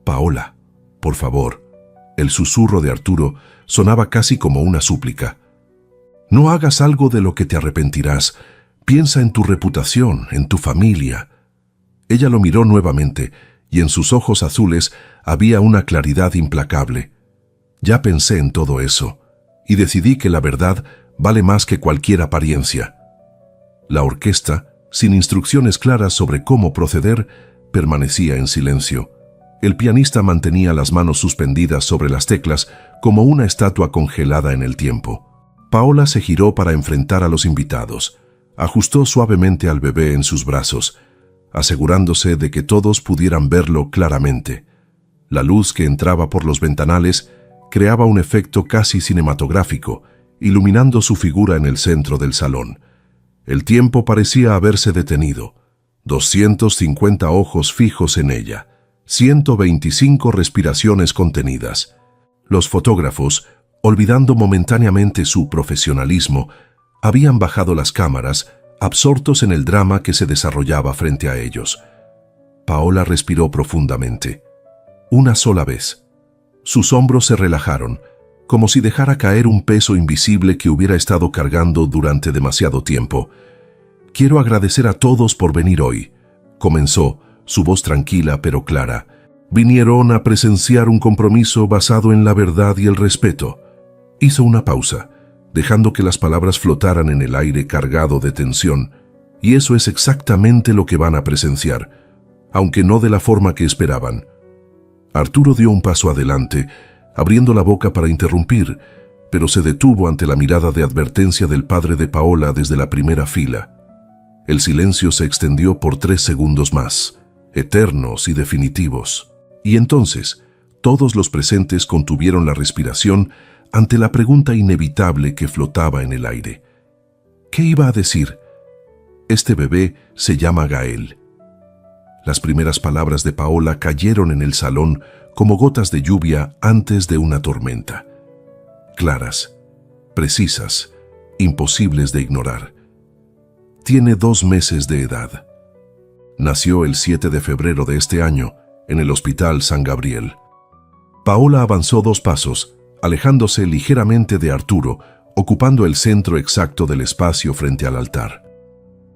«Paola, por favor». El susurro de Arturo sonaba casi como una súplica. «No hagas algo de lo que te arrepentirás. Piensa en tu reputación, en tu familia». Ella lo miró nuevamente, y en sus ojos azules había una claridad implacable. «Ya pensé en todo eso, y decidí que la verdad vale más que cualquier apariencia». La orquesta, sin instrucciones claras sobre cómo proceder, permanecía en silencio. El pianista mantenía las manos suspendidas sobre las teclas como una estatua congelada en el tiempo. Paola se giró para enfrentar a los invitados. Ajustó suavemente al bebé en sus brazos, asegurándose de que todos pudieran verlo claramente. La luz que entraba por los ventanales creaba un efecto casi cinematográfico, iluminando su figura en el centro del salón. El tiempo parecía haberse detenido. 250 ojos fijos en ella, 125 respiraciones contenidas. Los fotógrafos, olvidando momentáneamente su profesionalismo, habían bajado las cámaras, absortos en el drama que se desarrollaba frente a ellos. Paola respiró profundamente. Una sola vez. Sus hombros se relajaron, como si dejara caer un peso invisible que hubiera estado cargando durante demasiado tiempo. «Quiero agradecer a todos por venir hoy», comenzó, su voz tranquila pero clara. «Vinieron a presenciar un compromiso basado en la verdad y el respeto». Hizo una pausa, dejando que las palabras flotaran en el aire cargado de tensión. «Y eso es exactamente lo que van a presenciar, aunque no de la forma que esperaban». Arturo dio un paso adelante, abriendo la boca para interrumpir, pero se detuvo ante la mirada de advertencia del padre de Paola desde la primera fila. El silencio se extendió por 3 segundos más, eternos y definitivos. Y entonces, todos los presentes contuvieron la respiración ante la pregunta inevitable que flotaba en el aire. ¿Qué iba a decir? «Este bebé se llama Gael». Las primeras palabras de Paola cayeron en el salón como gotas de lluvia antes de una tormenta. Claras, precisas, imposibles de ignorar. Tiene 2 meses de edad. Nació el 7 de febrero de este año en el Hospital San Gabriel. Paola avanzó 2 pasos, alejándose ligeramente de Arturo, ocupando el centro exacto del espacio frente al altar.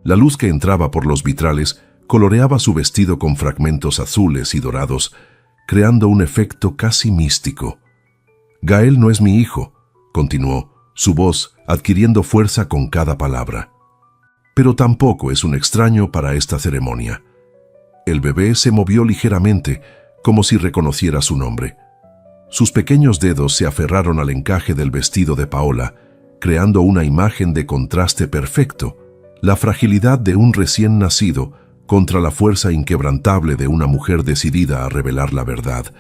La luz que entraba por los vitrales coloreaba su vestido con fragmentos azules y dorados, creando un efecto casi místico. «Gael no es mi hijo», continuó, su voz adquiriendo fuerza con cada palabra. «Pero tampoco es un extraño para esta ceremonia». El bebé se movió ligeramente, como si reconociera su nombre. Sus pequeños dedos se aferraron al encaje del vestido de Paola, creando una imagen de contraste perfecto, la fragilidad de un recién nacido contra la fuerza inquebrantable de una mujer decidida a revelar la verdad.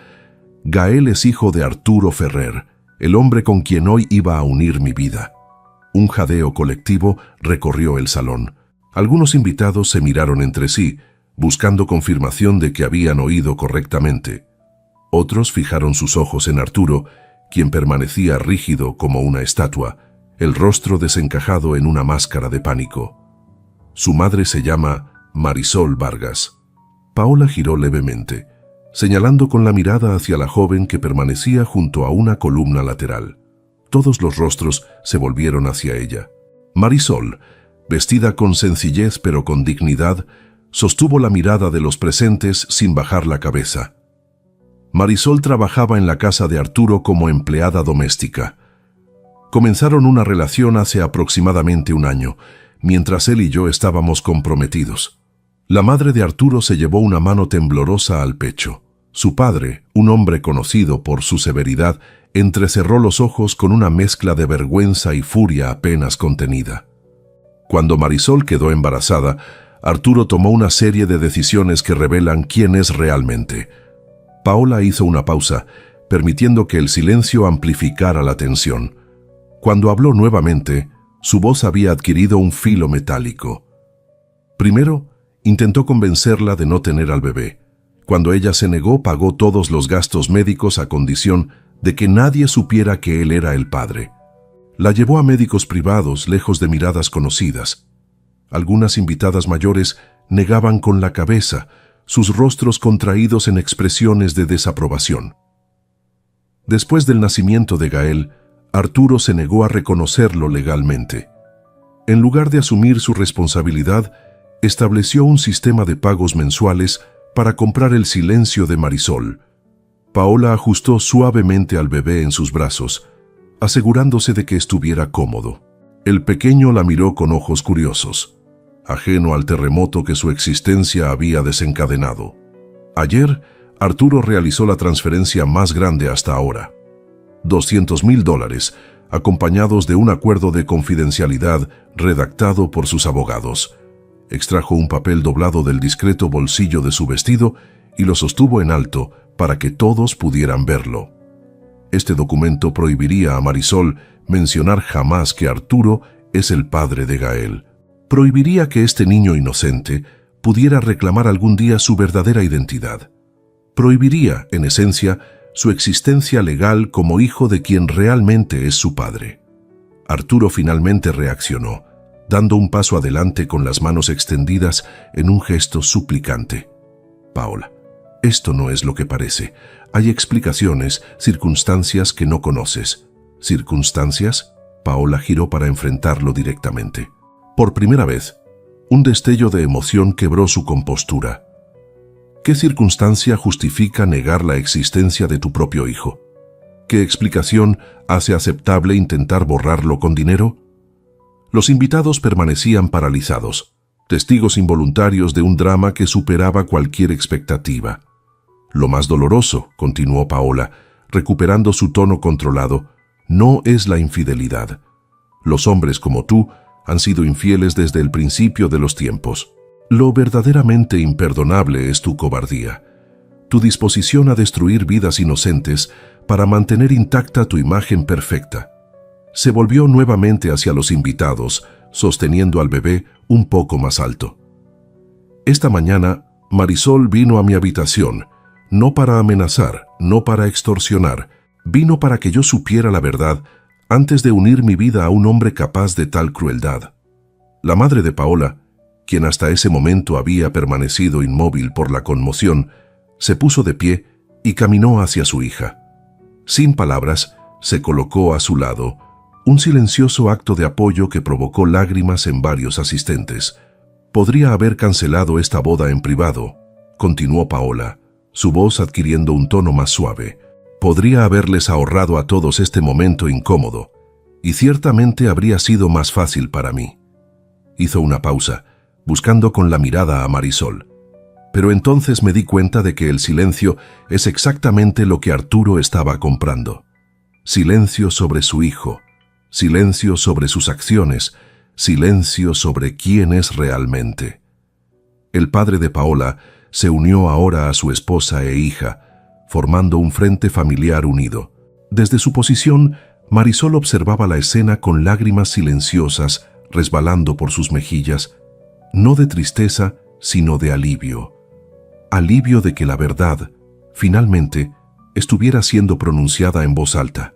Gael es hijo de Arturo Ferrer, el hombre con quien hoy iba a unir mi vida. Un jadeo colectivo recorrió el salón. Algunos invitados se miraron entre sí, buscando confirmación de que habían oído correctamente. Otros fijaron sus ojos en Arturo, quien permanecía rígido como una estatua, el rostro desencajado en una máscara de pánico. Su madre se llama Marisol Vargas. Paola giró levemente, señalando con la mirada hacia la joven que permanecía junto a una columna lateral. Todos los rostros se volvieron hacia ella. Marisol, vestida con sencillez pero con dignidad, sostuvo la mirada de los presentes sin bajar la cabeza. Marisol trabajaba en la casa de Arturo como empleada doméstica. Comenzaron una relación hace aproximadamente 1 año, mientras él y yo estábamos comprometidos. La madre de Arturo se llevó una mano temblorosa al pecho. Su padre, un hombre conocido por su severidad, entrecerró los ojos con una mezcla de vergüenza y furia apenas contenida. Cuando Marisol quedó embarazada, Arturo tomó una serie de decisiones que revelan quién es realmente. Paola hizo una pausa, permitiendo que el silencio amplificara la tensión. Cuando habló nuevamente, su voz había adquirido un filo metálico. Primero, intentó convencerla de no tener al bebé. Cuando ella se negó, pagó todos los gastos médicos a condición de que nadie supiera que él era el padre. La llevó a médicos privados, lejos de miradas conocidas. Algunas invitadas mayores negaban con la cabeza, sus rostros contraídos en expresiones de desaprobación. Después del nacimiento de Gael, Arturo se negó a reconocerlo legalmente. En lugar de asumir su responsabilidad, estableció un sistema de pagos mensuales para comprar el silencio de Marisol. Paola ajustó suavemente al bebé en sus brazos, asegurándose de que estuviera cómodo. El pequeño la miró con ojos curiosos, ajeno al terremoto que su existencia había desencadenado. Ayer, Arturo realizó la transferencia más grande hasta ahora. $200,000, acompañados de un acuerdo de confidencialidad redactado por sus abogados. Extrajo un papel doblado del discreto bolsillo de su vestido y lo sostuvo en alto para que todos pudieran verlo. Este documento prohibiría a Marisol mencionar jamás que Arturo es el padre de Gael. Prohibiría que este niño inocente pudiera reclamar algún día su verdadera identidad. Prohibiría, en esencia, su existencia legal como hijo de quien realmente es su padre. Arturo finalmente reaccionó, dando un paso adelante con las manos extendidas en un gesto suplicante. Paola, esto no es lo que parece. Hay explicaciones, circunstancias que no conoces. ¿Circunstancias? Paola giró para enfrentarlo directamente. Por primera vez, un destello de emoción quebró su compostura. ¿Qué circunstancia justifica negar la existencia de tu propio hijo? ¿Qué explicación hace aceptable intentar borrarlo con dinero? Los invitados permanecían paralizados, testigos involuntarios de un drama que superaba cualquier expectativa. Lo más doloroso, continuó Paola, recuperando su tono controlado, no es la infidelidad. Los hombres como tú han sido infieles desde el principio de los tiempos. Lo verdaderamente imperdonable es tu cobardía, tu disposición a destruir vidas inocentes para mantener intacta tu imagen perfecta. Se volvió nuevamente hacia los invitados, sosteniendo al bebé un poco más alto. Esta mañana, Marisol vino a mi habitación, no para amenazar, no para extorsionar, vino para que yo supiera la verdad antes de unir mi vida a un hombre capaz de tal crueldad. La madre de Paola, quien hasta ese momento había permanecido inmóvil por la conmoción, se puso de pie y caminó hacia su hija. Sin palabras, se colocó a su lado, un silencioso acto de apoyo que provocó lágrimas en varios asistentes. Podría haber cancelado esta boda en privado, continuó Paola, su voz adquiriendo un tono más suave. Podría haberles ahorrado a todos este momento incómodo, y ciertamente habría sido más fácil para mí. Hizo una pausa, buscando con la mirada a Marisol. Pero entonces me di cuenta de que el silencio es exactamente lo que Arturo estaba comprando. Silencio sobre su hijo, silencio sobre sus acciones, silencio sobre quién es realmente. El padre de Paola se unió ahora a su esposa e hija, formando un frente familiar unido. Desde su posición, Marisol observaba la escena con lágrimas silenciosas resbalando por sus mejillas, no de tristeza, sino de alivio. Alivio de que la verdad, finalmente, estuviera siendo pronunciada en voz alta.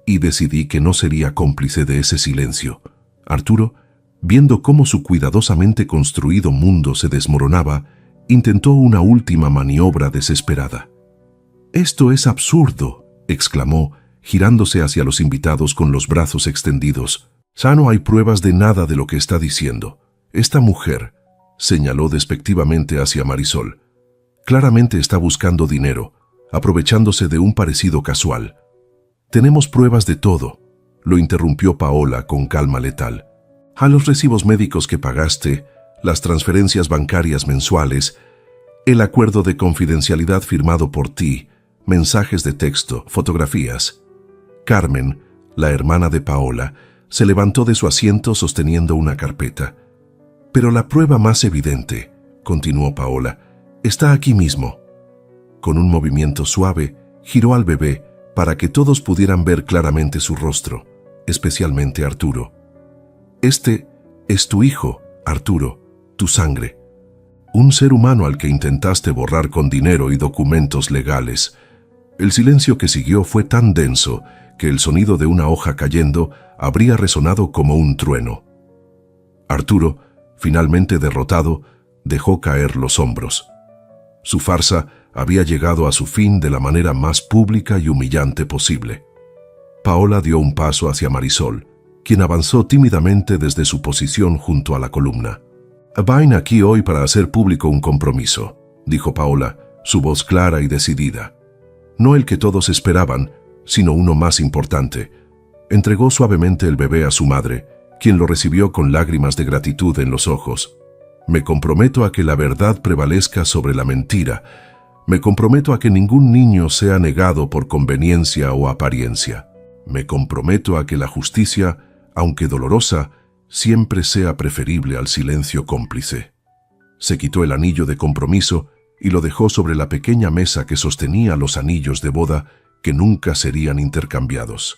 Y decidí que no sería cómplice de ese silencio. Arturo, viendo cómo su cuidadosamente construido mundo se desmoronaba, intentó una última maniobra desesperada. «Esto es absurdo», exclamó, girándose hacia los invitados con los brazos extendidos. «Ya no hay pruebas de nada de lo que está diciendo. Esta mujer», señaló despectivamente hacia Marisol, «claramente está buscando dinero, aprovechándose de un parecido casual». «Tenemos pruebas de todo», lo interrumpió Paola con calma letal. «A los recibos médicos que pagaste, las transferencias bancarias mensuales, el acuerdo de confidencialidad firmado por ti, mensajes de texto, fotografías». Carmen, la hermana de Paola, se levantó de su asiento sosteniendo una carpeta. «Pero la prueba más evidente», continuó Paola, «está aquí mismo». Con un movimiento suave, giró al bebé para que todos pudieran ver claramente su rostro, especialmente Arturo. «Este es tu hijo, Arturo, tu sangre. Un ser humano al que intentaste borrar con dinero y documentos legales». El silencio que siguió fue tan denso que el sonido de una hoja cayendo habría resonado como un trueno. Arturo, finalmente derrotado, dejó caer los hombros. Su farsa había llegado a su fin de la manera más pública y humillante posible. Paola dio un paso hacia Marisol, quien avanzó tímidamente desde su posición junto a la columna. «Vain aquí hoy para hacer público un compromiso», dijo Paola, su voz clara y decidida. No el que todos esperaban, sino uno más importante. Entregó suavemente el bebé a su madre, quien lo recibió con lágrimas de gratitud en los ojos. «Me comprometo a que la verdad prevalezca sobre la mentira. Me comprometo a que ningún niño sea negado por conveniencia o apariencia. Me comprometo a que la justicia, aunque dolorosa, siempre sea preferible al silencio cómplice». Se quitó el anillo de compromiso y lo dejó sobre la pequeña mesa que sostenía los anillos de boda que nunca serían intercambiados.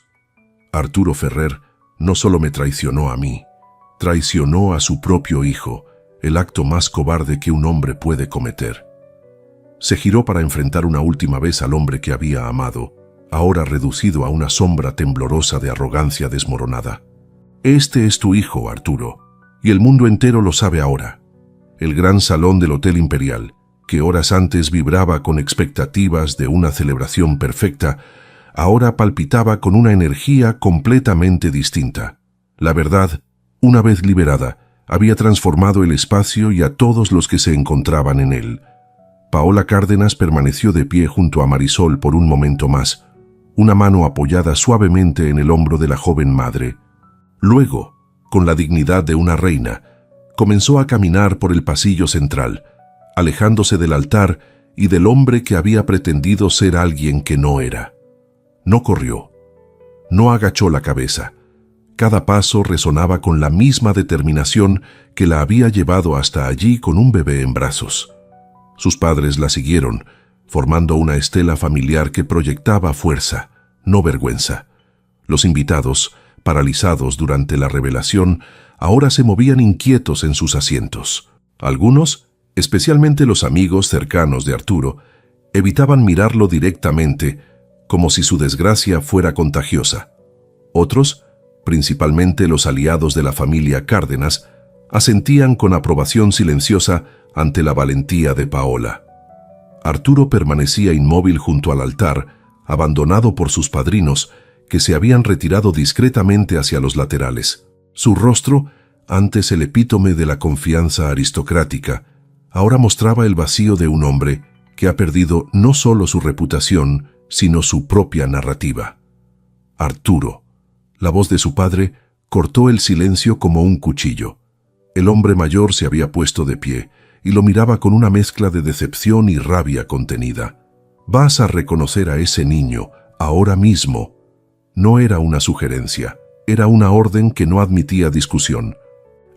Arturo Ferrer no solo me traicionó a mí, Traicionó a su propio hijo, el acto más cobarde que un hombre puede cometer. Se giró para enfrentar una última vez al hombre que había amado, ahora reducido a una sombra temblorosa de arrogancia desmoronada. Este es tu hijo, Arturo, y el mundo entero lo sabe ahora. El gran salón del Hotel Imperial, que horas antes vibraba con expectativas de una celebración perfecta, ahora palpitaba con una energía completamente distinta. La verdad, una vez liberada, había transformado el espacio y a todos los que se encontraban en él. Paola Cárdenas permaneció de pie junto a Marisol por un momento más, una mano apoyada suavemente en el hombro de la joven madre. Luego, con la dignidad de una reina, comenzó a caminar por el pasillo central, alejándose del altar y del hombre que había pretendido ser alguien que no era. No corrió, no agachó la cabeza. Cada paso resonaba con la misma determinación que la había llevado hasta allí con un bebé en brazos. Sus padres la siguieron, formando una estela familiar que proyectaba fuerza, no vergüenza. Los invitados, paralizados durante la revelación, ahora se movían inquietos en sus asientos. Algunos, especialmente los amigos cercanos de Arturo, evitaban mirarlo directamente, como si su desgracia fuera contagiosa. Otros, principalmente los aliados de la familia Cárdenas, asentían con aprobación silenciosa ante la valentía de Paola. Arturo permanecía inmóvil junto al altar, abandonado por sus padrinos, que se habían retirado discretamente hacia los laterales. Su rostro, antes el epítome de la confianza aristocrática, ahora mostraba el vacío de un hombre que ha perdido no solo su reputación, sino su propia narrativa. Arturo. La voz de su padre cortó el silencio como un cuchillo. El hombre mayor se había puesto de pie y lo miraba con una mezcla de decepción y rabia contenida. «Vas a reconocer a ese niño, ahora mismo». No era una sugerencia, era una orden que no admitía discusión.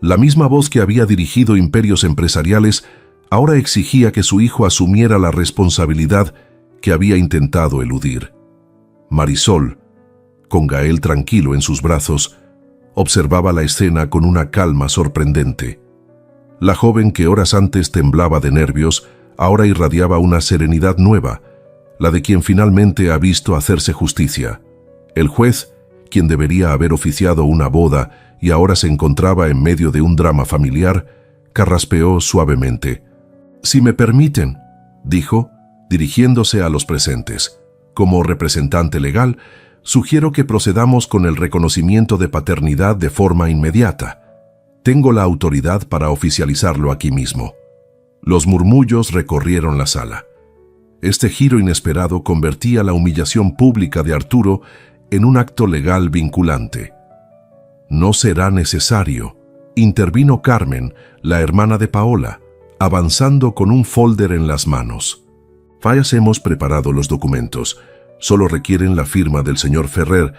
La misma voz que había dirigido imperios empresariales ahora exigía que su hijo asumiera la responsabilidad que había intentado eludir. Marisol, con Gael tranquilo en sus brazos, observaba la escena con una calma sorprendente. La joven que horas antes temblaba de nervios, ahora irradiaba una serenidad nueva, la de quien finalmente ha visto hacerse justicia. El juez, quien debería haber oficiado una boda y ahora se encontraba en medio de un drama familiar, carraspeó suavemente. «Si me permiten», dijo, dirigiéndose a los presentes. «Como representante legal, sugiero que procedamos con el reconocimiento de paternidad de forma inmediata. Tengo la autoridad para oficializarlo aquí mismo». Los murmullos recorrieron la sala. Este giro inesperado convertía la humillación pública de Arturo en un acto legal vinculante. «No será necesario», intervino Carmen, la hermana de Paola, avanzando con un folder en las manos. «Fallas hemos preparado los documentos. Solo requieren la firma del señor Ferrer,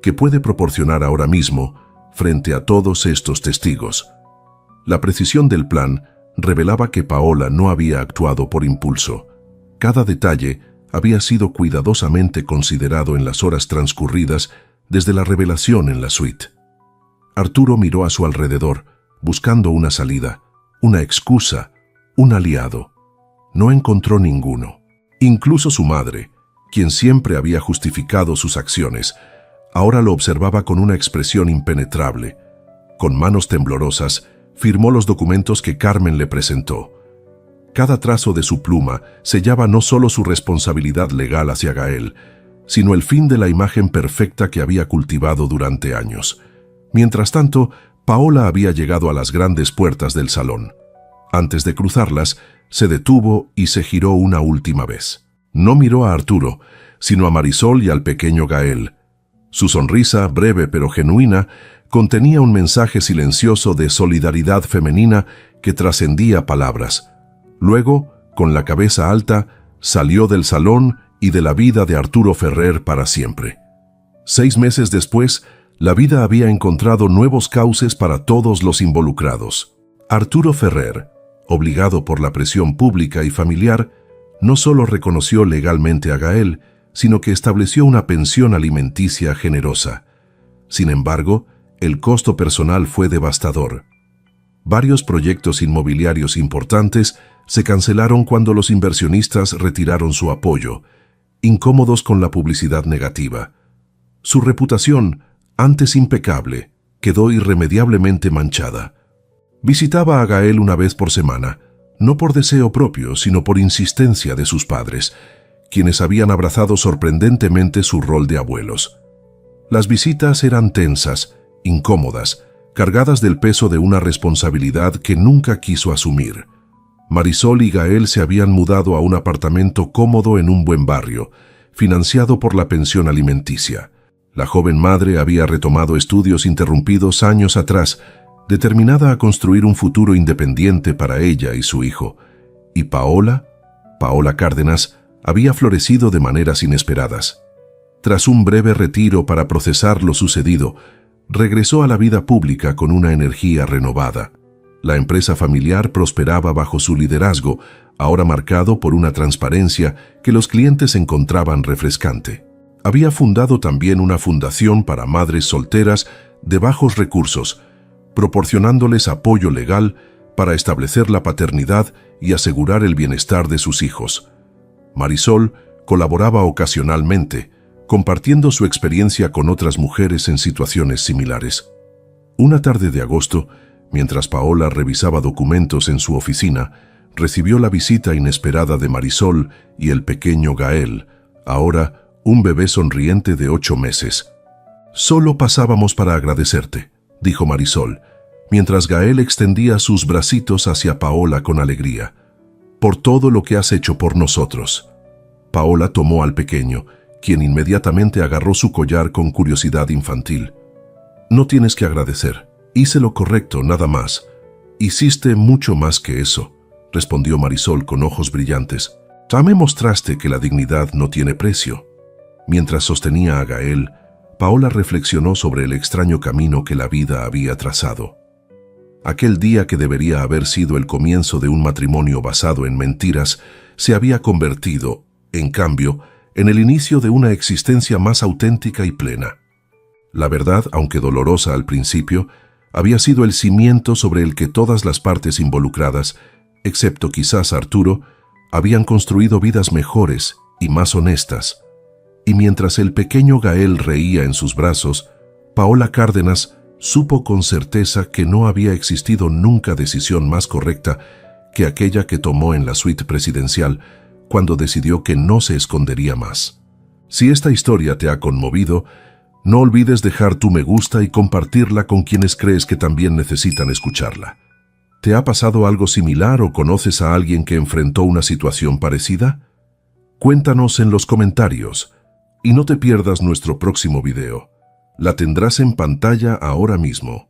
que puede proporcionar ahora mismo, frente a todos estos testigos». La precisión del plan revelaba que Paola no había actuado por impulso. Cada detalle había sido cuidadosamente considerado en las horas transcurridas desde la revelación en la suite. Arturo miró a su alrededor, buscando una salida, una excusa, un aliado. No encontró ninguno. Incluso su madre, quien siempre había justificado sus acciones, ahora lo observaba con una expresión impenetrable. Con manos temblorosas, firmó los documentos que Carmen le presentó. Cada trazo de su pluma sellaba no solo su responsabilidad legal hacia Gael, sino el fin de la imagen perfecta que había cultivado durante años. Mientras tanto, Paola había llegado a las grandes puertas del salón. Antes de cruzarlas, se detuvo y se giró una última vez. No miró a Arturo, sino a Marisol y al pequeño Gael. Su sonrisa, breve pero genuina, contenía un mensaje silencioso de solidaridad femenina que trascendía palabras. Luego, con la cabeza alta, salió del salón y de la vida de Arturo Ferrer para siempre. 6 meses después, la vida había encontrado nuevos cauces para todos los involucrados. Arturo Ferrer, obligado por la presión pública y familiar, no solo reconoció legalmente a Gael, sino que estableció una pensión alimenticia generosa. Sin embargo, el costo personal fue devastador. Varios proyectos inmobiliarios importantes se cancelaron cuando los inversionistas retiraron su apoyo, incómodos con la publicidad negativa. Su reputación, antes impecable, quedó irremediablemente manchada. Visitaba a Gael una vez por semana, no por deseo propio, sino por insistencia de sus padres, quienes habían abrazado sorprendentemente su rol de abuelos. Las visitas eran tensas, incómodas, cargadas del peso de una responsabilidad que nunca quiso asumir. Marisol y Gael se habían mudado a un apartamento cómodo en un buen barrio, financiado por la pensión alimenticia. La joven madre había retomado estudios interrumpidos años atrás, determinada a construir un futuro independiente para ella y su hijo. Y Paola Cárdenas, había florecido de maneras inesperadas. Tras un breve retiro para procesar lo sucedido, regresó a la vida pública con una energía renovada. La empresa familiar prosperaba bajo su liderazgo, ahora marcado por una transparencia que los clientes encontraban refrescante. Había fundado también una fundación para madres solteras de bajos recursos, proporcionándoles apoyo legal para establecer la paternidad y asegurar el bienestar de sus hijos. Marisol colaboraba ocasionalmente, compartiendo su experiencia con otras mujeres en situaciones similares. Una tarde de agosto, mientras Paola revisaba documentos en su oficina, recibió la visita inesperada de Marisol y el pequeño Gael, ahora un bebé sonriente de 8 meses. «Solo pasábamos para agradecerte», dijo Marisol, mientras Gael extendía sus bracitos hacia Paola con alegría. «Por todo lo que has hecho por nosotros». Paola tomó al pequeño, quien inmediatamente agarró su collar con curiosidad infantil. «No tienes que agradecer. Hice lo correcto, nada más». «Hiciste mucho más que eso», respondió Marisol con ojos brillantes. «Ya me mostraste que la dignidad no tiene precio». Mientras sostenía a Gael, Paola reflexionó sobre el extraño camino que la vida había trazado. Aquel día que debería haber sido el comienzo de un matrimonio basado en mentiras, se había convertido, en cambio, en el inicio de una existencia más auténtica y plena. La verdad, aunque dolorosa al principio, había sido el cimiento sobre el que todas las partes involucradas, excepto quizás Arturo, habían construido vidas mejores y más honestas. Y mientras el pequeño Gael reía en sus brazos, Paola Cárdenas supo con certeza que no había existido nunca decisión más correcta que aquella que tomó en la suite presidencial cuando decidió que no se escondería más. Si esta historia te ha conmovido, no olvides dejar tu me gusta y compartirla con quienes crees que también necesitan escucharla. ¿Te ha pasado algo similar o conoces a alguien que enfrentó una situación parecida? Cuéntanos en los comentarios y no te pierdas nuestro próximo video. La tendrás en pantalla ahora mismo.